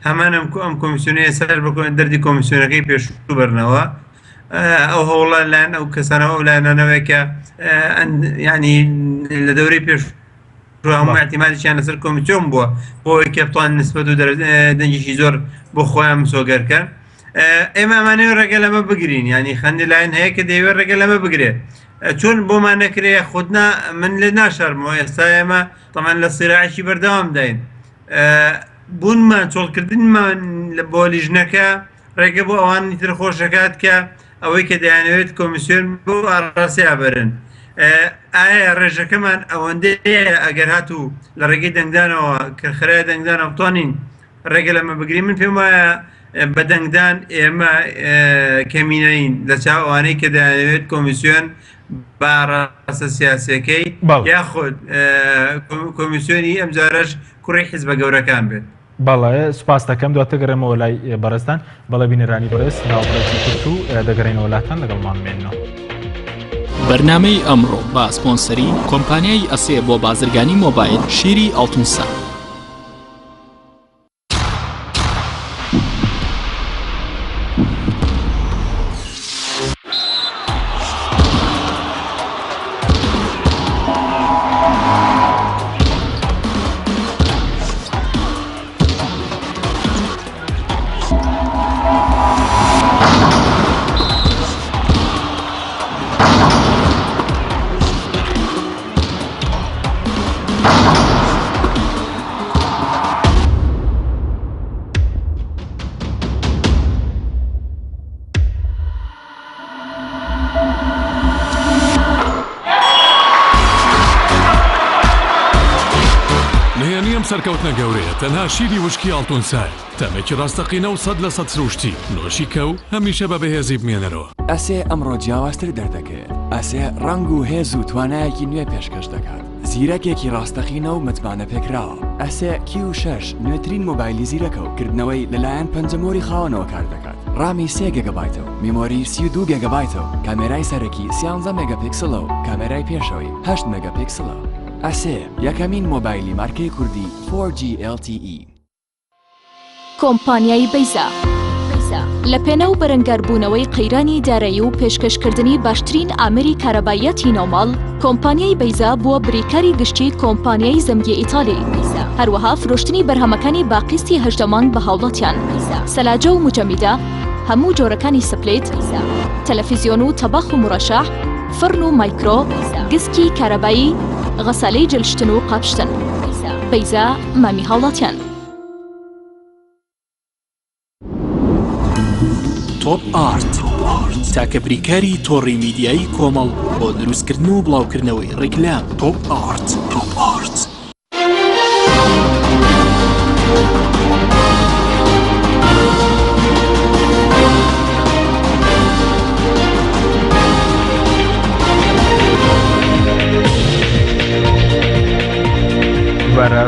هەمان ئەم کۆمیسیۆنەیە سەر بکەن دەردی کۆمیسیۆنەکەی پێشوو بەرنەوە ئەو هەوڵە لایەن ئەو کەسانەوە ئەو لایەنانەوەی کە ینی لە دەورەی پێش هەموو احتیمالیشیان لەسەر کۆمیسیۆن بووە بۆی کە بتوان نسبەت و دەنجێکی زۆر بۆ خۆیان مسۆگەرکەن. ئێمە ئەمانەوێت ڕێگە لەمە بگرین، ینی خەندی لایەن هەیە کە دەیەوێت ڕێگە لەمە بگرێت. چۆن بۆمان نەکرێ خودنا من لێ ناشارمەوە. ئێستا ئێمە تەمان لە سیراعشی بەردەوام داین بوونمان چۆڵکردنمان بۆ لیژنەکە ڕێگە بۆ ئەوانی تر خۆشەکات کە ئەوەی کە دەیانەوێت کۆمیسیۆن بۆ ئاڕاستیا بەرن. ئایا ڕێژەکەمان ئەوەندەیە ئەگەر هاتوو لە ڕێگەی دەنگدانەوە کە خرای دەنگدانە بتوانین ڕێگە لەمە بگرین؟ من پێم وایە بە دەنگدان ئێمە کەمینەین لە چاو ئەوانەی کە دەیانەوێت کۆمیسیۆن بە ڕاستە سیاسیەکەی یاخود کۆمیسیۆنی ئەم جارەش کوڕی حیزبە گەورەکان بێت. بەڵێ سوپاس دەکەم دواتە گەڕێمەوە لای بەڕێستان. بەڵێ بینەرانی بەڕێز ناوبڕێکی کورت و دەگەڕێنەوە لاتان لەگەڵمان بمێنەوە. بەرنامەی ئەمڕۆ با سپۆنسەری کۆمپانیای ئەسێ بۆ بازرگانی مۆبایل شیری ئەڵتونسا. سەرکەوتنە گەورەیە تەنها شیری وشکی ئاڵتونسای تەمێکی ڕاستەقینە و 100% سروشتی نۆشی کەو هەمیشە بە بەهێزی بمێنەرەوە. ئەسێ ئەمڕۆ جیاوازتر دەردەکەێت. ئەسێ ڕنگ و هێز و توانایەکی نوێ پێشکەش دەکات. زیرەکێکی ڕاستەقینە و متمانە پێکراوە. ئەسێ Q6 نوێترین مۆبایلی زیرەکە و کردنەوەی لەلایەن پەنجەمۆری خاوەنەوە کار دەکات. ڕامی 3 گیگابایتەوە، میمۆری 32 گیگابایتەوە، کامێرای سەرەکی 13 مێگاپیکسلە و کامێرای پێشەوەی 8 مێگاپیکسلە. ئەسێ یەکەمین مۆبایلی مارکەی کوردی 4G LTE. کۆمپانیای بەیزا لە پێنە و بەرەنگاربوونەوەی قەیرانی دارایی و پێشکەشکردنی باشترین ئامری کارەبایەتی ناوماڵ، کۆمپانیای بەیزا بووە بریکاری گشتی کۆمپانیای زەمگی ئیتالی. هەروەها فرۆشتنی بەرهەمەکانی باقیستی هەژدەمانگ بە هاوڵاتیان، سەلاجە و مجەمیدە، هەموو جۆرەکانی سپلێت، تەلەڤیزیۆن و تەبەخ و مڕەشەح، فرن و مایکرۆ، گسکی کارەبایی، غەسالەی جلشتن و قاپشتن. بەیزا مامی هاوڵاتیان. تۆپ ئارت تاکە بریکاری تۆڕی میدیایی کۆمەڵ بۆ دروستکردن و بڵاوکردنەوەی ڕیکلام. تۆپ ئارت.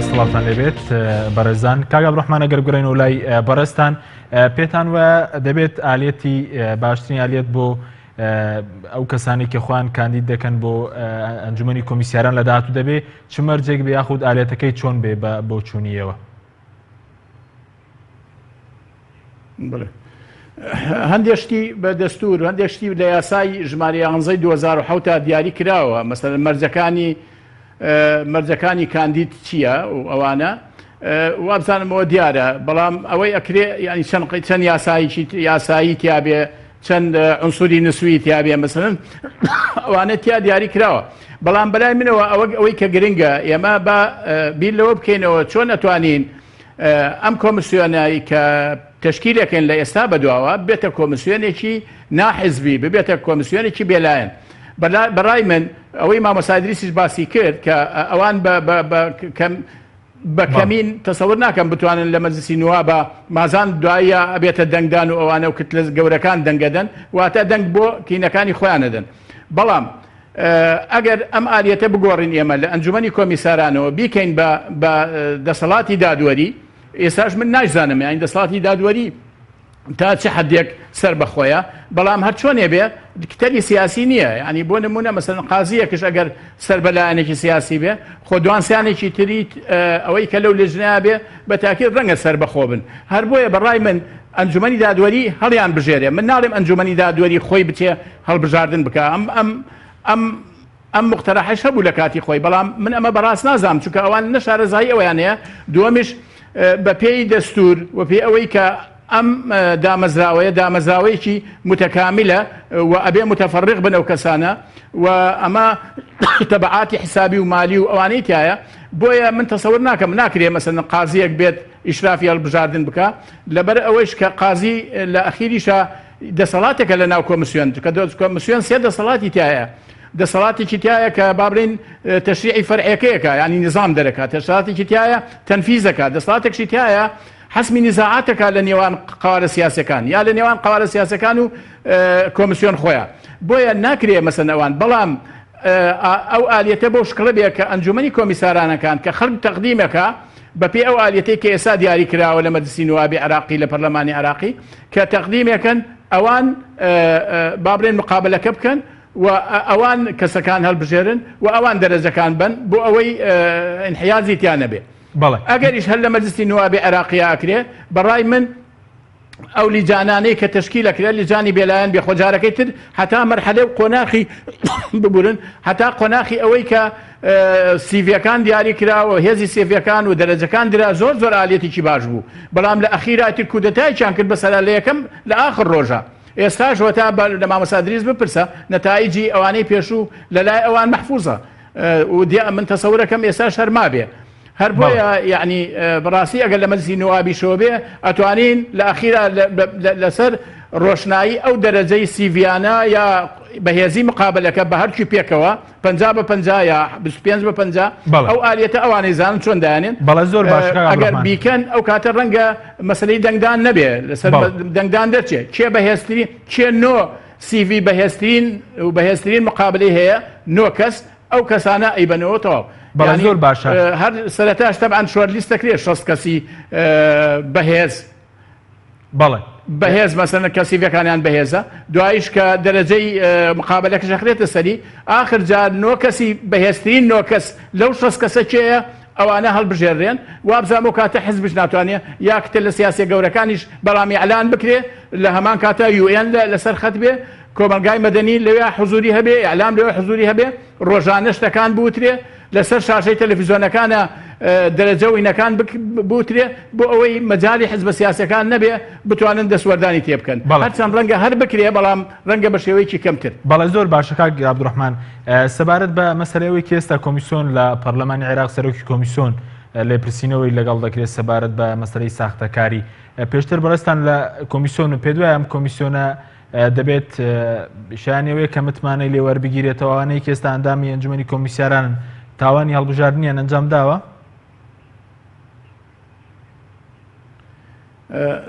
سڵاتان لەبێت بەڕێزان. کاک عەبدوڕەحمان ئەگەر بگەڕێنەوە لای بەڕێستان، پێتان وە دەبێت ئالێتی باشترین ئالێت بۆ ئەو کەسانی کە خۆیان کاندید دەکەن بۆ ئەنجومەنی کۆمیسیاران لە داهاتوو دەبێت چ مەرجێک بێ یاخود ئالێتەکەی چۆن بێ بۆ چوونیەوە؟ هەندێشتی بە دەستور هەندێشتی لە یاسای ژمارە 11 2007 دیاری کراوە. مەسەلەن مەرجەکانی کاندید چییە و ئەوانە وابزانمەوە دیارە، بەڵام ئەوەی ئەکرێ ینی چەند یاسایی تیابێ، چەند عنسوری نسووی تیابێ، مەسەلەن ئەوانە تیا دیاری کراوە. بەڵام بەلای منەوە ئەوەی کە گرنگە ئێمە بە بیر لەوە بکەینەوە چۆن ئەتوانین ئەم کۆمیسیۆنایی کە تشکیلەکەن لە ئێستا بەدواوە بێتە کۆمیسیۆنێکی ناحیزبی، ببێتە کۆمیسیۆنێکی بێلایەن. بەڕای من ئەوەی مامۆسادریسیش باسی کرد کە ئەوان بە کەمین تەسەور ناکەم بتوانن لە مەجلیسی نوابە مازان دوایە ئەبێتە دەنگدان و ئەوانە و کتلە گەورەکان دەنگەدەن، واتە دەنگ بۆ کینەکانی خۆیانەدەن. بەڵام ئەگەر ئەم ئالیەتە بگۆڕین ئێمە لە ئەنجومەنی کۆمیسارانەوە بیکەین بە دەسەڵاتی دادوەری، ئێستاش من ناشزانم یانی دەسەڵاتی دادوەری تا چه حدێک سەر بەخۆیە، بەڵام هەر چۆنێ بێ کتەری سیاسی نییە. ینی بۆ نمونە مەسەلەن قازیەکەش ئەگەر سەر بەلایەنێکی سیاسی بێ، خۆ دوانسیانێکی تریت ئەوەی کە لەو لێژنیا بێ بە تاکید ڕەنگە سەر بەخۆ بن. هەر بۆیە بەڕای من ئەنجومەنی دادوەری هەڵیان بژێرێ. من ناڵێم ئەنجومەنی دادوەری خۆی بچێ هەڵبژاردن بکە. ئەم مقتەرەحەش هەبوو لە کاتی خۆی بەڵام من ئەمە بەڕاست نازانم چونکە ئەوان نەشارەزایی ئەویان هەیە دووەمیش بە پێی دەستور و پێی ئەوەی کە ئەم دامەزراوەیەکی متەکاملە و ئەبێ متەفەرق بن ئەو کەسانە و ئەمە تەبعاتی حسابی و مالی و ئەوانەی تایە بۆیە من تەسەور ناکەم ناکرێ مەسەن قازیەک بێت ئیشرافی هەڵبژاردن بکە لەبەر ئەوەیش کە قازی لە ئەخیریشە دەسەڵاتێکە لە ناو کۆمسیۆن کە کۆمسیۆن سێ دەسەڵاتی تایە دەسەڵاتێکی تایە کە بابرین تەشریعی فەرعیەکەیەکە ینی نظام دەرەکات دەسەڵاتێکی تایە تەنفیزەکە دەسەڵاتێکی تایە حسمی نزاعاتەکە لە نێوان قوارە سیاسەکان یا لە نێوان قوارە سیاسەکان و کۆمسیۆن خۆیان بۆیە ناکرێ مەسەن ئەوان بەڵام ئەو ئالیەتە بۆ شکڵە بێ کە ئەنجومەنی کۆمیسارانەکان کە خەڵک تەقدیمەکە بەپێ ئەو ئالیەتەی کە ئێستا دیاری کراوە لە مەجلیسی نوابی عراقی لە پەرلەمانی عراقی کە تەقدیمەکەن ئەوان بابرێن مقابلەکە بکەن و ئەوان کەسەکان هەڵبژێرن و ئەوان دەرەجەکان بن بۆ ئەوەی انحیازی تیان نەبێ ئەگەریش هەر لە مەجلیسی نوابی عراقی ئاکرێ بەڕای من ئەو لیجانانەی کە تشکیلەکرێ لیجانی بێلایەن بێخۆجارەکەی تر هەتا مەرحەلەی قۆناخی ببورن هەتا قۆناخی ئەوەی کە سیڤەکان دیاری کراوە هێزی سیڤەکان و دەرەجەکان درا زۆر زۆر ئالێتێکی باش بوو بەڵام لە ئەخیراتی کودەتایان کرد بەسەر لە یەکەم لە ئاخر ڕۆژە ئێستاش وەتا لە مامۆستا دریس بپرسە نەتایجی ئەوانەی پێشوو لە لای ئەوان محفوظە و من تەسەورەکەم ئێستاش هەرما بێ هەر بۆیە یعنی بەڕاستی ئەگەر لە مەجلیسی نوابی شۆ بێ ئەتوانین لە ئەخیرا لەسەر ڕۆشنایی ئەو دەرەجەی سیڤیانە یا بەهێزی مقابلەکە بە هەرکی پێکەوە 50-50 یا 25-50 ئەو ئالیەتە ئەوانەی زانن چۆن دایانێن زۆر باش ئەگەر بیکەن ئەو کاتە ڕەنگە مەسلەی دەنگدان نەبێ لەسەر دەنگدان دەرچێت کێ بەهێزترین کێ نۆ سیڤی بەهێزترین و بەهێزترین مقابلەی هەیە نۆ کەس ئەو کەسانە ئەیبەنەوەتەوە زۆر باشە هەر سەرەتاش تەبعاً شۆرت لیستەکرێت 6 کەسی بەهێز بەهێز مەسەن کەسیڤەکانیان بەهێزە دوایش کە دەرەجەی مقابلەکەش ئەخرێتە سەری ئاخر جار نۆ کەسی بەهێزترین نۆ کەس لەو 6 کەسە کێیە ئەوانە هەڵبژێڕێن وابزانم و کاتە حزبش ناتوانێت یا کتە لە سیاسی گەورەکانیش بەڵامی ئەلان بکرێ لە هەمان کاتە UN لەسەر خەت بێ کۆمەلگای مەدەنی لەوێ حزوری هەبێ ئەعلام لەوێ حزوری هەبێ ڕۆژانە شتەکان بوترێ لەسەر شاشەی تەلەڤیزۆنەکانە دەرەجە وینەکان بوترێ بۆ ئەوەی مەجای حزب سیاسەکان نەبێ بتوانن دەسوەردانی تێ بکەن هەرچەند ڕەنگە هەر بکرێ بەڵام ڕەنگە بە شێوەیەکی کەمتر بەڵێ زۆر باشە کاک عەبدوڕەحمان سەبارەت بە مەسەلەیەوەی کە ئێستا کۆمیسیۆن لە پەرلەمانی عێراق سەرۆکی کۆمیسیۆن لێپرسینەوەی لەگەڵ دەکرێت سەبارەت بە مەسەلەی ساختەکاری پێشتر بەڕێستان لە کۆمیسیۆن و پێ دوای ئەم کۆمیسیۆنە دەبێت شانەوەی کە متمانەی لێوەربگیرێتەوە ئەوانەی کە ئێستا ئەندامی ئەنجومەنی کۆمیسیارانن تاوانی هەڵبژاردنیان ئەنجام داوە؟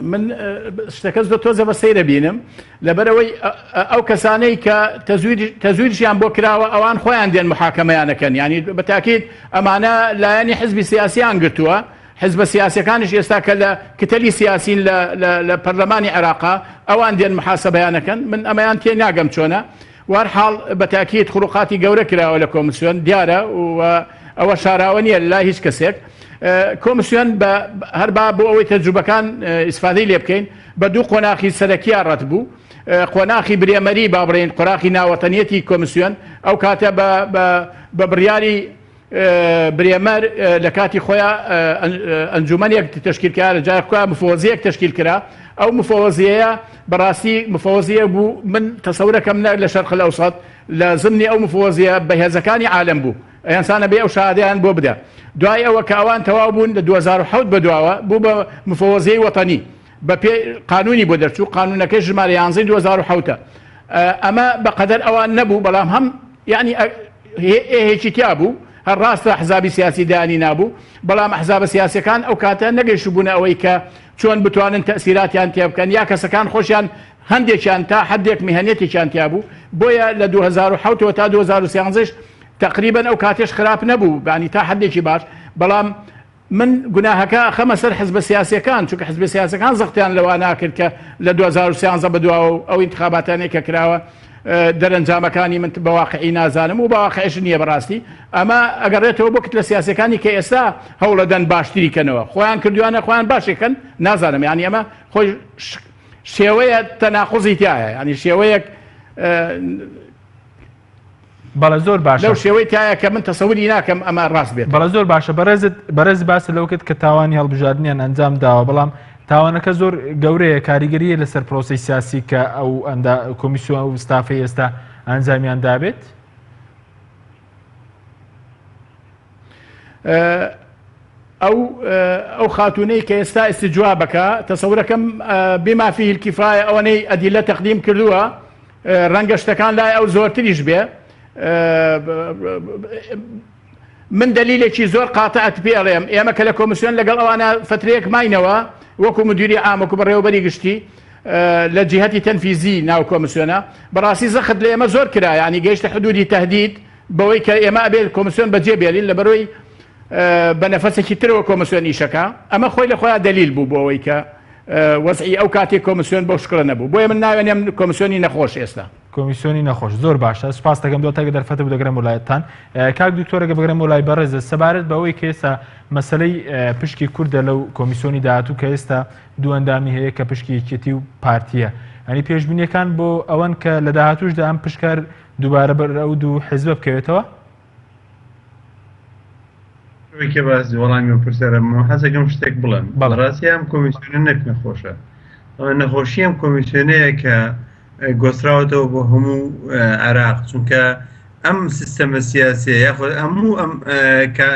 من شتەکە زۆر تۆزە بە سەیرە بینم لەبەرەوەی ئەو کەسانەی کە تەزویرشیان بۆ کراوە ئەوان خۆیان دێن محاکەمەیانەکەن ینی بەتاکید ئەمانە لایەنی حزبی سیاسیان گرتووە حزب سیاسەکانش ئێستا کە لە کتەلی سیاسین لە پەرلەمانی عێراقا ئەوان دێن محاسەبەیانەکەن من ئەمەیان تێ ناگەم چۆنە وەرحاڵ بەتاکید خروقاتی گەورە کراوە لە کۆمسیۆن دیارە و ئەوە شاراوە نییە لای هیچ کەسێک کۆمسیۆن هەربا بۆ ئەوەی تەجروبەکان ئیسفادەی لێ بکەین بە دوو قۆناخی سەرەکیە ڕەت بوو قۆناخی برێمەری با بڕێن قۆناخی ناوەتەنیەتی کۆمسیۆن ئەو کاتە بە بڕیاری برێمەر لە کاتی خۆیان ئەنجومەنێک تشکیلکارە جای خۆیان مفۆزیەک تشکیل کرا ئەو مفۆزیەیە بەڕاستی مفۆزیە بوو من تەسەورەکەم لە شەرق الأوسط لە زمنی ئەو مفۆزیە بەهێزەکانی عالم بوو ئەیانسانە بێ ئەو شادیان بۆ بدە دوای ئەوە کە ئەوان تەواو بوون لە 2007 بەدواوە بوو بە مفۆزیەی وەتەنی بە پێ قانونی بۆ دەرچوو قانونەکەی ژمارە 11 2007 ئەمە بەقەدەر ئەوان نەبوو بەڵام هەم یعنی هێچی تیا بوو هەر ڕاستە حزابی سیاسی دانی نابوو بەڵام ئەحزابە سیاسەکان ئەو کاتە نەگەیشت بوون ئەوەی کە چۆن بتوانن تەسیراتیان تێ بکەن یا کەسەکان خۆشیان هەندێکیان تا حدێک میهنێتێکیان تیا بوو بۆیە لە 2007 تا 2013 تقریبا ئەو کاتێش خراپ نەبوو بانی تا حدێکی باش بەڵام من گوناهەکە خەمە سەر حزب سیاسەکان چونکە حزب سیاسەکان زەختیان لەوە ناکرد کە لە 2013 بەدواوە ئەو انتخاباتانێک کە کراوە دەرەنجامەکانی من بەواقعی نازانم و بەواقعش نییە بەڕاستی ئەمە ئەگەڕێتەوە بۆ کت لە سیاسەکانی کە ئێستا هەوڵەدەن باشتری کەنەوە خۆیان کردوانە خۆیان باشێکن نازانم یعنی ئەمە خۆی شێوەیە تەناقوزی تایە ینی شێوەیەک بەڵە زۆر باشە لەو شێوەی تایە کە من تەسەوری ناکەم ئەمە ڕاست بێت. بەڵە زۆر باشە بەرز باسە لەوکت کە تاوانی هەڵبژاردنیان ئەنجام داوە بەڵام تاوانەکە زۆر گەورەیە کاریگەریە لەسەر پرۆسی سیاسی کە ئەو کۆمیسیۆن و ستافی ئێستا ئەنجامیان دابێت. ئەو خاتونەی کە ئێستا ئستیجوابەکە تەسەورەکەم بما فيه الكفاية ئەوەنەی ئەدیلە تەقدیم کردووە ڕەنگە شتەکان لای ئەو زۆرتریش بێ. من دلیلێکی زۆر قاتعت پێ ئەڵێم ئێمە کە لە کۆمیسیۆن لەگەڵ ئەوانە فترەیەک ماینەوە وەکو مدیری عام وەکو بەڕێوەبەری گشتی لە جیهەتی تەنفیزی ناو کۆمیسیۆنە بەڕاستی زەخت لە ئێمە زۆر کرا ینی گەیشتە حدودی تهدید بەوەی کە ئێمە ئەبێت کۆمیسیۆن بەجێ بێڵین لە بەرۆی بە نەفەسێکی ترەوە کۆمیسیۆنیشەکە ئەمە خۆی لە خۆیان دلیل بوو بۆەوەی کە وەزعی ئەو کاتێک کۆمیسیۆن بۆ شکڕە نەبوو بۆیە من ناوێنێم کۆمیسیۆنی نەخۆش ئێستا کۆمیسیۆنی نەخۆش زۆر باشە سپاس دەکەم دۆتاگە دەرفەتە بوو دەگرم وڵایەتان کاک دکتۆرەگە بگرم وڵای بەڕێزە سەبارەت بەوەی کە ئێستا مەسەلەی پشکی کووردە لەو کۆمیسیۆنی داهاتوو کە ئێستا دوو ئەندامی هەیە کە پشکی یەکێتی و پارتیە ئەنی پێشبینیەکان بۆ ئەوەن کە لە داهاتووشدا ئەم پشکار دووبارە بەر ئەو دوو حیزبە بکەوێتەوە کە باسی وەڵامی و پرسیارەمەوە حەزەکەم شتێک بڵێم بەڕاستی ئەم کۆمیسیۆنە نەک نەخۆشە نەخۆشی ئەم کۆمیسیۆنەیە کە گۆستراوەتەوە بۆ هەموو عێراق چونکە ئەم سیستەمە سیاسیە یاخۆ هەموو ئەم کە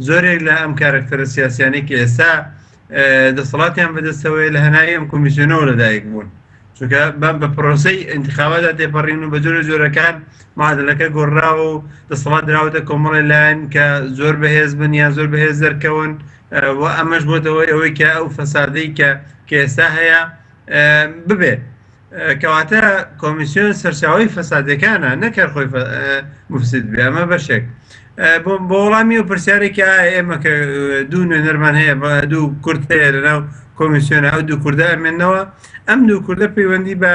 زۆرێک لە ئەم کارکتەرە سیاسیانەی کە ئێستا دەسەڵاتیان بەدەستەوەی لە هەنایی ئەم کۆمیسیۆنەوە لەدایک بوون چونکە بە پرۆسەی انتخاباتا تێپەڕین و بە جۆرەکان معادلەکە گۆڕراوە و دەسەڵات دراوەتە کۆمەڵی لایەن کە زۆر بەهێز بن یان زۆر بەهێز دەرکەون و ئەمەش بۆتەوەی ئەوەی کە ئەو فەسادەی کە ئێستا هەیە ببێت کەواتە کۆمیسیۆن سەرچاوی فەسادەکانە نەکەر خۆی مفسد بێ ئەمە بەشێک بۆ وەڵامی و پرسیارێکی ئێمە کە دوو نوێنەرمان هەیە دوو کورد هەیە لەناو کۆمیسیۆنە ئەو دوو کوردە ئەمێنەوە ئەم دوو کوردە پەیوەندی بە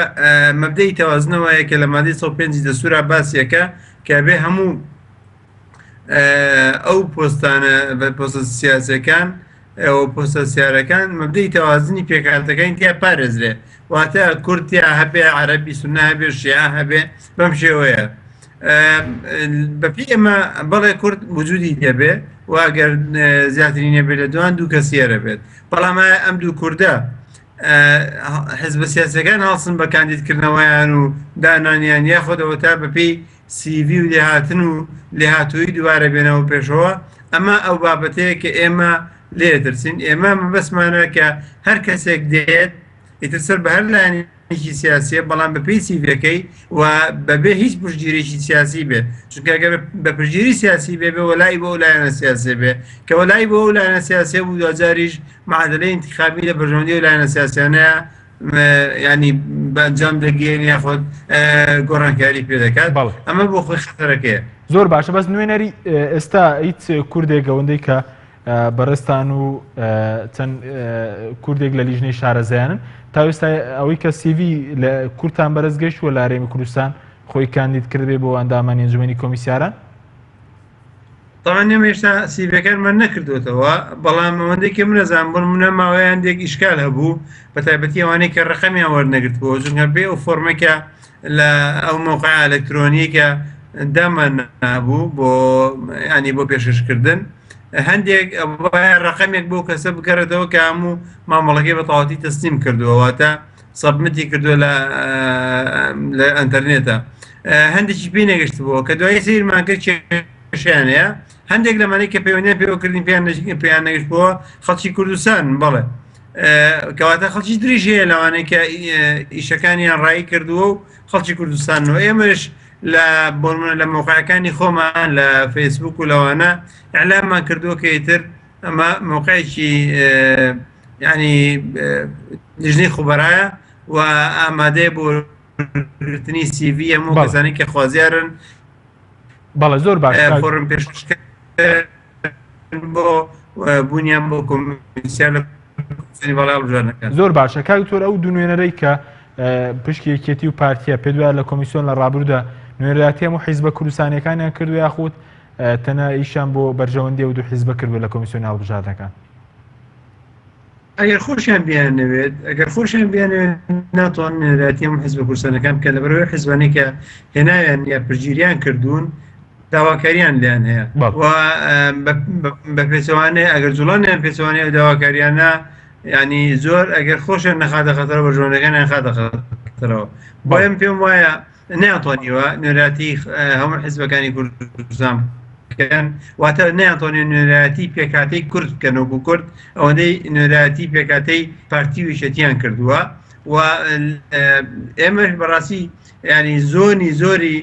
مەبدەی تەوازنەوەیە کە لە مادەی 105 دەستورا باسیەکە کە بێ هەموو ئەو پۆستانە بە پۆستە سیاسەکان ئەو پۆستە سیارەکان مەبدەی تەوازنی پێکاتەکانی تیا پارێزرێ واتە کورتیا هەبێ عەرەبی سوننا هەبێ شیعە هەبێ بەم شێوەیە بەپی ئێمە بەڵێ کورد وجودی دەبێ و ئەگەر زیاترین نەبێ لە دوان دوو کەسیەرە بێت بەڵام ئەم دوو کووردە حزبە سیاسەکان هەڵسن بە کاندیدکردنەوەیان و دانانیان یاخۆدەوە تا بەپی CV و لێهاتن و لێهاتووی دووارە بێنەوە پێشەوە ئەمە ئەو بابەتەیە کە ئێمە لێ دەرسین ئێمە مەبەسمانە کە هەر کەسێک دێت ئیتر سەر بە هەر لایەنێکی سیاسیە بەڵام بە پێی سیڤەکەی و بەبێ هیچ پشتگیریی سیاسی بێ چونکە ئەگەر بە پشتگیری سیاسی بێ وەلای بۆ لایەنە سیاسی بێ کە وەلای بۆ لایەنە سیاسی بوو دوجاریش معادلەی انتخابی لە بەرژەوەندی و لایەنە سیاسیانەیە ینی بەنجام دەگەێن یاخۆت گۆڕانکاری پێ دەکات ئەمە بۆ خۆی خەتەرەکەیە زۆر باشە بەس نوێنەری ئێستا هیچ کوردێک ئەوەندەی کە بەڕستان و چەند کوردێک لە لیژنەی شارەزایانن تا ئێستا ئەوەی کە CV لە کورتان بەرز گەشتووە لە هەرێمی کوردستان خۆی کاندید کردبێ بۆ ئەندامانی ئەنجومەنی کۆمیسیاران تاوان ئێمە هێشتا سیڤەکانمان نەکردوێتەوە بەڵام ئەوەندەی کە منەزان بڵ منە ماوەیان دێک ئیشکال هەبوو بە تایبەتی ئەوانەی کە ڕقەمیان وەرنەگرتبووە چونکە بێ ئەو فۆرمێکە لە ئەو مۆقع ئەلەکترۆنیکە دامان نابوو بۆ ینی بۆ پێشکردن هەندێک ڕقەمێک بۆ کەسە بکەرێتەوە کە هەموو مامەڵەکەی بە تەواوەتی تەسلیم کردووەواتە سەبمەتی کردووە لە ئەنتەرنێتە هەندێکی پێی نەگەشتبووە کە دوای سیرمان کرد شیانەیە هەندێک لەمانەی کە پەیوەندیان پێوەکردین پێیان نەگەشتبووە خەڵکی کوردستان بەڵێ کەواتە خەڵکی دریژ هەیە لەوانەیە کە ئیشەکانیان ڕایی کردووە و خەڵکی کوردستانەوە ئێمەش لە مۆقعەکانی خۆمان لە فەیسبوک و لەوانە ئەعلامان کردووە کە ئیتر ئەمە مۆقعێکی ینی لیژنەی خوبەرایە و ئامادەیە بۆ گرتنی CV هەموو کەسانی کە خوازیارن بەڵێ زۆر باش فۆرم پێشکە بۆ بوونیان بۆ کۆمیسیار لە بەڵای هەڵبژاردنەکان زۆر باشە کاکتۆر ئەو دوو نوێنەرەی کە پشکی یەکێتی و پارتیە پێ دوایە لە کۆمیسیۆن لە ڕابردوودا نوێنەراتی هەموو حیزبە کوردستانیەکانیان کردو یاخود تەنها ئیشان بۆ بەرژەوەندی و دوو حیزبە کردووە لە کۆمیسیۆنی هەڵبژاردنەکان ئەگەر خۆشیان بیانەوێت ئەگەر خۆشیان بیانوێت ناتوان نێراەتیم حزب کوردستانەکان بکەن لەبەرەوەی حیزبانەی کە هێناویان یا پرگیریان کردوون داواکاریان لیان هەیە بە پێچەوانەیە ئەگەر جوڵانیان پێچەوانەیە داواکاریانە ینی زۆر ئەگەر خۆشیان نەخاتە خەتەرەوە بە ژۆنەکانیان خاتە خەتەرەوە بۆیم پێم وایە نەیانتوانیوە نوێراتی هەموو حیزبەکانی کوردستان بکەن واتە نەیانتوانێت نوێرایەتی پێکاتەی کورد بکەن وەکو کورد ئەوەندەی نوێرایەتی پێکاتەی پارتی ویشەتیان کردووە و ئێمەش بەڕاستی ینی زۆری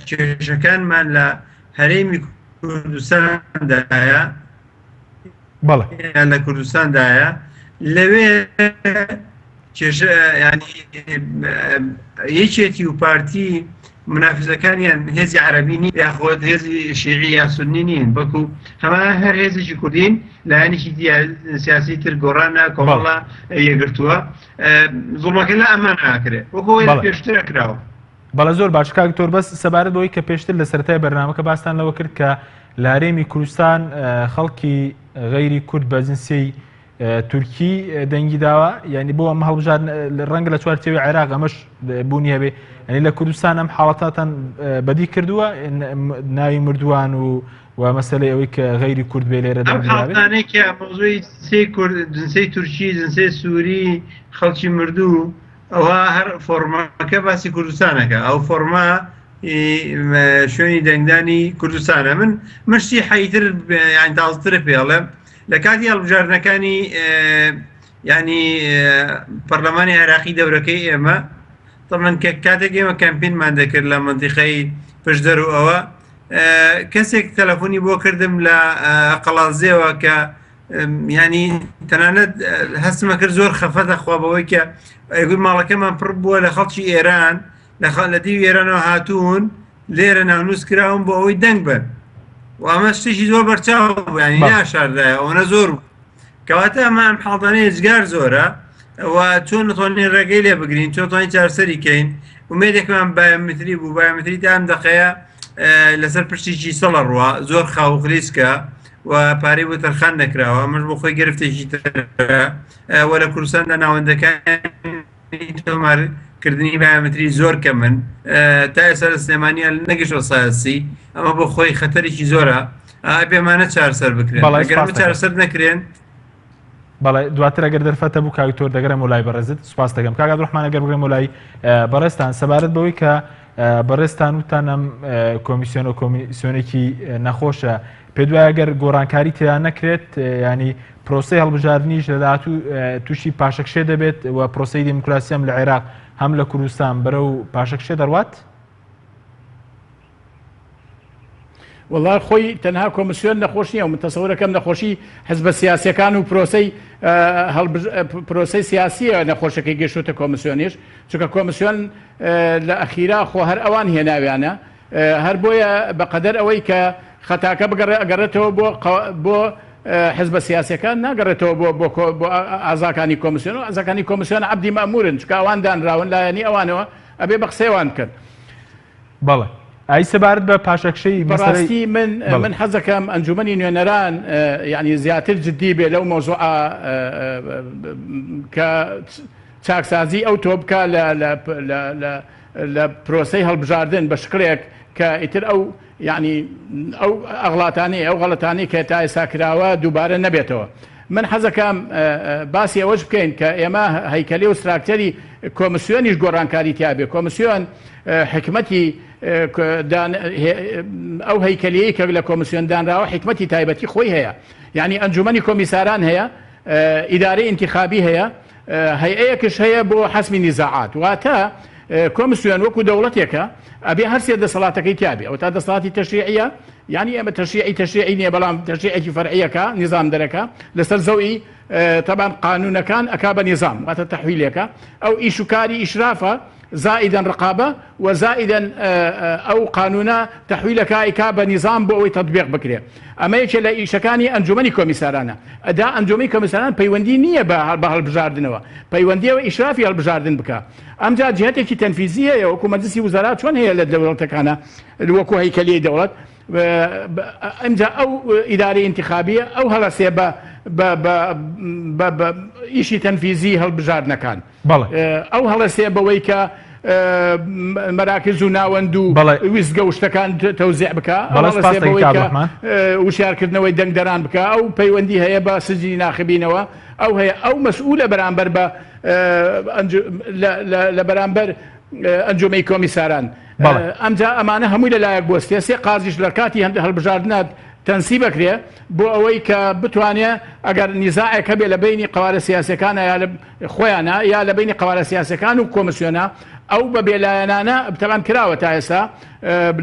کێشەکانمان لە هەرێمی کوردستاندایە لە کوردستاندایە لەوێ یەکێتی و پارتی منافزەکانیان هێزی عەرەبی یاخۆت هێزی شیعی یا سونی نین بەکو هەمان هەر هێزێکی کوردین لایەنێکی سیاسی تر گۆڕانە کۆمەڵە یەگرتووە زوڵمەکە لە ئەمان ناکرێت وەکو پێشترە کراوە. بەڵە زۆر باش کاکتۆر بەس سەبارەت بەوەی کە پێشتر لە سەرەتای بەرنامەکە باستان لەوە کرد کە لە هەرێمی کوردستان خەڵکی غەیری کورد بە جنسی تورکی دەنگی داوە یعنی بۆ ئەمە هەڵبژار ڕەنگە لە چوارچێوی عێراق ئەمەش بوونی هەبێ ینی لە کوردستان ئەم حاڵەتاتان بەدی کردووە ناوی مردووان و مەسەلەی ئەوەی کە غەیری کورد بێ لێرە دەنگێکە مۆزوی جنسەی تورکی جنسەی سووری خەڵکی مردوو ئەوە هەر فۆرمەکە باسی کوردستانەکە ئەو فۆرما شوێنی دەنگدانی کوردستانە من مشتی حەیتر یان تازترە پێڵێم لە کاتی هەڵبژاردنەکانی ینی پەرلەمانی عێراقی دەورەکەی ئێمە تەمەن کاتێک ئێمە کەمپینمان دەکرد لە مەنتیقەی پشدەر و ئەوە کەسێک تەلەفۆنی بۆ کردم لە قەڵازێەوە کە ینی تەنانەت هەستمە کرد زۆر خەفە دەخوا بەوەی کە ئەگوی ماڵەکەمان پڕ بووە لە خەڵکی ئێران لە دیوی ئێرانەوە هاتوون لێرە ناونووس کراون بۆ ئەوەی دەنگ بن و ئەمە شتێکی زۆر بەرچاو ینی ناشاردایە ئەوەنە زۆر کەواتە ئەمە ئەم حاڵدانەیە جگار زۆرە و چۆن نتوانین ڕێگەی لێ بگرین چۆن توانین چارسەری کەین ومێدێکمان بایۆمتری بوو بایۆمتری تا ئەم دەقەیە لەسەر پشتێکی سەڵە ڕوە زۆر خاوخلیسکە و پارەی بۆ تەرخان نەکراوە ئەمەش بۆ خۆی گرفتێکی وە لە کوردستاندا ناوەندەکانی تۆمارکردنی بایۆمتری زۆر کە من تا ئێستا لە سلێمانیان نەگەشتوە سایەسی ئەمە بۆ خۆی خەتەرێکی زۆرە پێمانە چارسەر بکرێن ئەگەر چارسەر نەکرێن بەڵێ دواتر ئەگەر دەرفەتە بوو کاکتۆر دەگەرم وڵای بەڕێزت سوپاس دەکەم کاک عەبدوڕەحمان ئەگەر بگەم وڵای بەڕێستان سەبارەت بەوەی کە بەڕێستان وتان ئەم کۆمیسیۆنێکی نەخۆشە پێ دوای ئەگەر گۆڕانکاری تێیان نەکرێت ینی پرۆسەی هەڵبژاردنیش لە داهاتوو تووشی پاشەکشێ دەبێت و پرۆسەی دیموکراسیەم لە عێراق هەم لە کوردستان بەرەو پاشەکشێ دەڕوات؟ والله خۆی تەنها کۆمیسیۆن نەخۆش نییە و متەسەورەکەم نەخۆشی حزبە سیاسیەکان و پرۆسەی سیاسیە نەخۆشەکەی گەشتوتە کۆمیسیۆنیش چونکە کۆمیسیۆن لە ئەخیرا خۆ هەر ئەوان هێناویانە هەر بۆیە بەقەدەر ئەوەی کە خەتاکە ئەگەڕێتەوە بۆ حزبە سیاسیەکان ناگەڕێتەوە بۆ ئازاکانی کۆمیسیۆن و ئازاکانی کۆمیسیۆن عەبدی مەئمورن چونکە ئەوان دانراون لایەنی ئەوانەوە ئەبێ بە قسەیوان کرد. بەڵێ ئای سەبارەت بە پاشەکشەی بەڕاستی من حەزەکەم ئەنجومەنی نوێنەران یعنی زیاتر جددی بێ لەو مۆزوعە کە چاکسازی ئەو تۆ بکە لە پرۆسەی هەڵبژاردن بە شکلێک کە ئیتر ئەو یعنی ئەو ئەغڵاتانی ئەو غەڵەتانی کە تا ئێستا کراوە دووبارە نەبێتەوە. من حەزەکەم باسی ئەوەش بکەین کە ئێمە هەیکەلی و ستراکچەری کۆمیسیۆنیش گۆڕانکاری تیا بێ کۆمیسیۆن حکمەتی ئەو هەیکەلیەی کە لە کۆمیسیۆن دانراوە حکمەتی تایبەتی خۆی هەیە یعنی ئەنجومەنی کۆمیساران هەیە ئیدارەی انتخابی هەیە هەیەیەکش هەیە بۆ حەسمی نیزاعات واتە کۆمیسیۆن وەکو دەوڵەتێکە ئەبێ هەرسێ دەسەڵاتەکەی تابێ ئەو تا دەسەڵاتی تەشریعیە یعنی ئەمە تەشریعی نییە بەڵام تەشریعێکی فەرعیەکە نظام دەرەکە لەسەر زەوی طبعا قانونەکان ئەکا بە نظام واتە تەحویلێکە ئەو ئیش و کاری ئیشرافە زائدا رقابة وزائدا أو قانونا تحويلك إيكا بنظام بو تطبيق بكري أما يك لا إيشكاني أنجمني كوميسارانا أداء أنجمني كوميساران بيوندي نية بهالبجاردنوا بيوندي وإشرافي هالبجاردن بكا أم جا جهتك تنفيذية وكو مجلس وزارات شلون هي للدولة كان الوكو هيكلية دولة أم جا أو إدارة انتخابية أو هلا سيبا بە ئیشی تەنفیزی هەڵبژاردنەکان ئەو هەڵەسێ بەوەی کە مەراکز و ناوەند و ویستگە و شتەکان تەوزیع بکە وشارکردنەوەی دەنگدەران بکە ئەو پەیوەندی هەیە بە سجلی ناخبینەوە ئەو هەیە ئەو مەسئولە بەرامبەر بە لە بەرامبەر ئەنجومەی کۆمیساران ئەمجا ئەمانە هەمووی لەلایەک بۆستێ سێ قازیش لە کاتی هەڵبژاردنات تەنسی بکرێ بۆ ئەوەی کە بتوانێت ئەگەر نیزاعێک هەبێ لە بینی قوارە سیاسەکانە یا خۆیانە یا لە بینی قوارە سیاسەکان و کۆمسیۆنە ئەو بە بێلایەنانە بتەوان کراوە تا ئێستا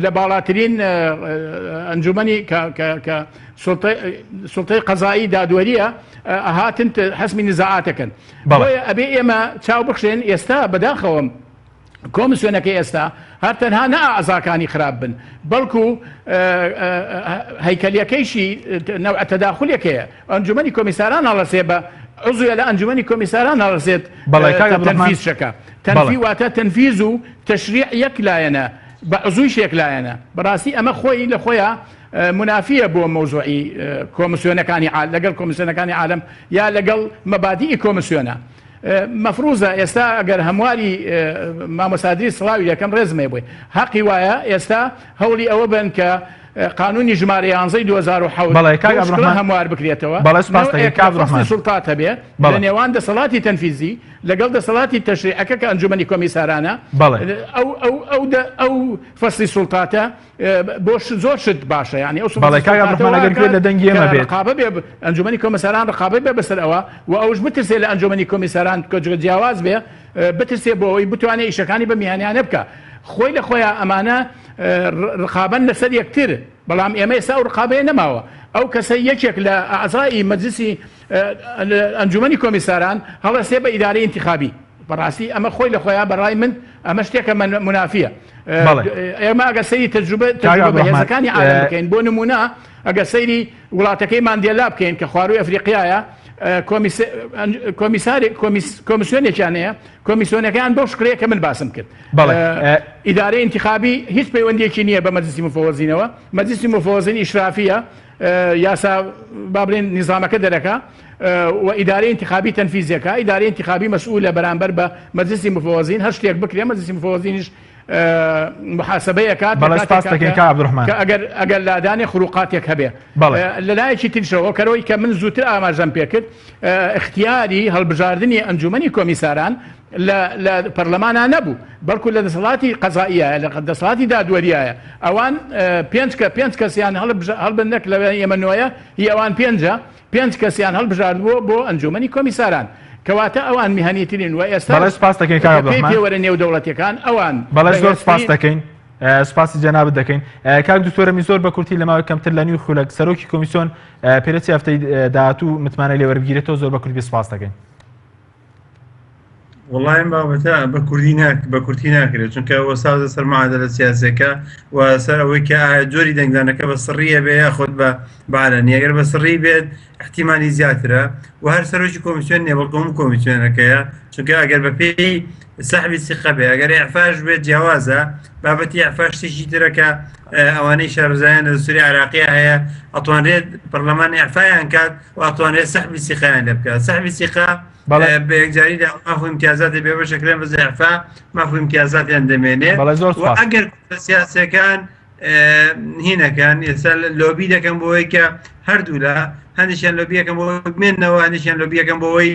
لە باڵاترین ئەنجومەنی کە سوڵتەی قەزایی دادوەریە هاتن حەسمی نزاعاتەکەن بۆیە ئەبێ ئێمە چاو بخشێن ئێستا بەداخەوەم کۆمسیۆنەکەی ئێستا هەر تەنها نە ئازاکانی خراپ بن بەڵکو هەیکەلیەکەیشی نەوع تەداخولێکەیە ئەنجومەنی کۆمیساران هەڵەسێ بە عضویە لە ئەنجومەنی کۆمیساران هەڵەسێت تەنفیز شەکە تەنفی واتە تەنفیز و تەشریع یەک لایەنە بە عزویش یەک لایەنە بەڕاستی ئەمە خۆی لە خۆیان منافیە بۆ مەوزوعی کۆمسیۆنەکانی لەگەڵ کۆمسیۆنەکانی عالم یا لەگەڵ مەبادیئی کۆمسیۆنە مەفروزە ئێستا ئەگەر هەمواری مامۆسادری سڵاوی یەکەم ڕێزمێ بووی حەقی وایە ئێستا هەوڵی ئەوە بن کە قانونی ژمارە 11/2007 هەموار بکرێتەوە سوڵتات هەبێ لە نێوان دەسەڵاتی تەنفیزی لەگەڵ دەسەڵاتی تەشریعەکە کە ئەنجومەنی کۆمیسارانە ئەو فەسلی سوڵتاتە بۆ زۆر شت باشە ینی ئەو لە دەنگی ئێمە بێت ڕقابە بێ ئەنجومەنی کۆمیساران ڕقابە بێ بەسەر ئەوە و ئەوش بترسێ لە ئەنجومەنی کۆمیساران کۆجگە جیاواز بێ بترسێ بۆ ئەوی بتوانێت ئیشەکانی بە میهانیانە بکە خۆی لە خۆیان ئەمانە ڕقابەن لەسەر یەکتر بەڵام ئێمە ئێستا ئەو ڕقابەیە نەماوە ئەو کەسە یەکێک لە ئەعزای مەجلیسی ئەنجومەنی کۆمیساران هەڵەسێ بە ئیدارەی انتخابی بەڕاستی ئەمە خۆی لە خۆیان بەڕای من ئەمە شتێکە منافیە ئێمە ئەگە سەیری تەجروبە بەهێزەکانی عالەم بکەین بۆ نمونە ئەگە سەیری وڵاتەکەی ماندێلا بکەین کە خواروی ئەفریقیایە کۆمیسیۆنێکیان هەیە کۆمیسیۆنەکەیان بەو شکرەیە کە من باسم کرد ئیدارەی انتخابی هیچ پەیوەندیەکی نییە بە مەجلیسی مفەوەزینەوە مەجلیسی مفەوەزین ئیشرافیە یاسا بابرێن نیزامەکە دەرەکە و ئیدارەی انتخابی تەنفیزیەکە ئیدارەی انتخابی مەسئولە بەرامبەر بە مەجلیسی مفەوەزین هەر شتێک بکرێ مەجلیسی مفەوەزینیش محاسبەیەکات ئەگەر لادانێ خروقاتێک هەبێ لەلایەکی ترشەوە کەرەوەی کە من زووتر ئاماژەم پێ کرد اختیاری هەڵبژاردننی ئەنجومەنی کۆمیساران لە پەرلەمانە نەبوو بەڵکو لە دەسەڵاتی قەزائیە لە دەسەڵاتی دادوەریایە ئەوان پێنج کەسیان هەڵبندنەک لە ئێمەنوۆیە هی ئەوان پێنج کەسیان هەڵبژاردبووە بۆ ئەنجومەنی کۆمیساران کەواتە ئەوان میهانیترین و ئێستا پێوەرە نێو دەوڵەتیەکان ئەوان زۆر سپاس دەکەین سپاسی جەنابەت دەکەین کاک دکتۆرەمی زۆر بە کورتی لەماوەی کەمتر لە نیو خولەک سەرۆکی کۆمیسیۆن پێرەچی هەفتەی داهاتوو متمانە لێوەربگیرێتەوە زۆر بە کورتی سپاس دەکەین وڵای بابەتە بە کورتی ناکرێت چونکە ئەوە سازە سەر معادلە سیاسەکە و سەر ئەوەی کە جۆری دەنگدانەکە بە سڕیە بێ یاخۆت بە بارانی ئەگەر بە سڕی بێت احتیمانی زیاترە و هەر سەرۆکی کۆمیسیۆن نێبڵکۆم کۆمیسیۆنەکەیە چونکە ئەگەر بە پێی سەحبی سیقە بێ ئەگەر ئیعفاش بێت جیاوازە بابەتی ئیعفاش تێکی ترەکە ئەوانەی شارەزایان لە دەستوری عێراقی هەیە ئەتوانرێت پەرلەمان ئیعفایان کات و ئەتوانرێت سەحبی سیقەیان لێ بکات سەحبی سیقە بە یەکجاریدا مافو امتیازاتی بێ بەشەکرێن بە زەعفا مافو امتیازاتیان دەمێنێت و ئەگەر سیاسەکان هینەکان ئێستا لۆبی دەکەم بۆەوەی کە هەردوو لە هەندێکیان لۆبیەکەم بۆ بمێنەوە هەندێکیان لۆبیەکەم بۆەوەی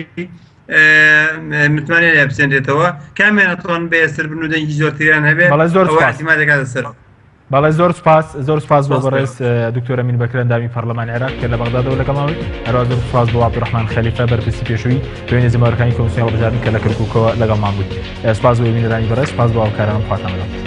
متمانە لێ بچێنرێتەوە کامیان ئەتوان بەێستر بن و دەنگی زۆرتریان هەبێت ئەوە دەکاتە سەر بەڵێ زۆر سپاس بۆ بەڕێز دکتۆر ئەمین بەکر ئەندامی پەرلەمانی عێراق کە لە بەغدادەوە لەگەڵماوی هەروە زۆر سپاس بۆ عەبدوڕەحمان خەلیفە بەرپرسی پێشووی دوێنێ زمارەکانی کۆمیسیۆنی هەڵبژاردن کە لە کەرکووکەوە لەگەڵمان بوویت سپاس بۆ بینەرانی بەڕێز سپاس بۆ هاوکارانم خواتان لەگەڵ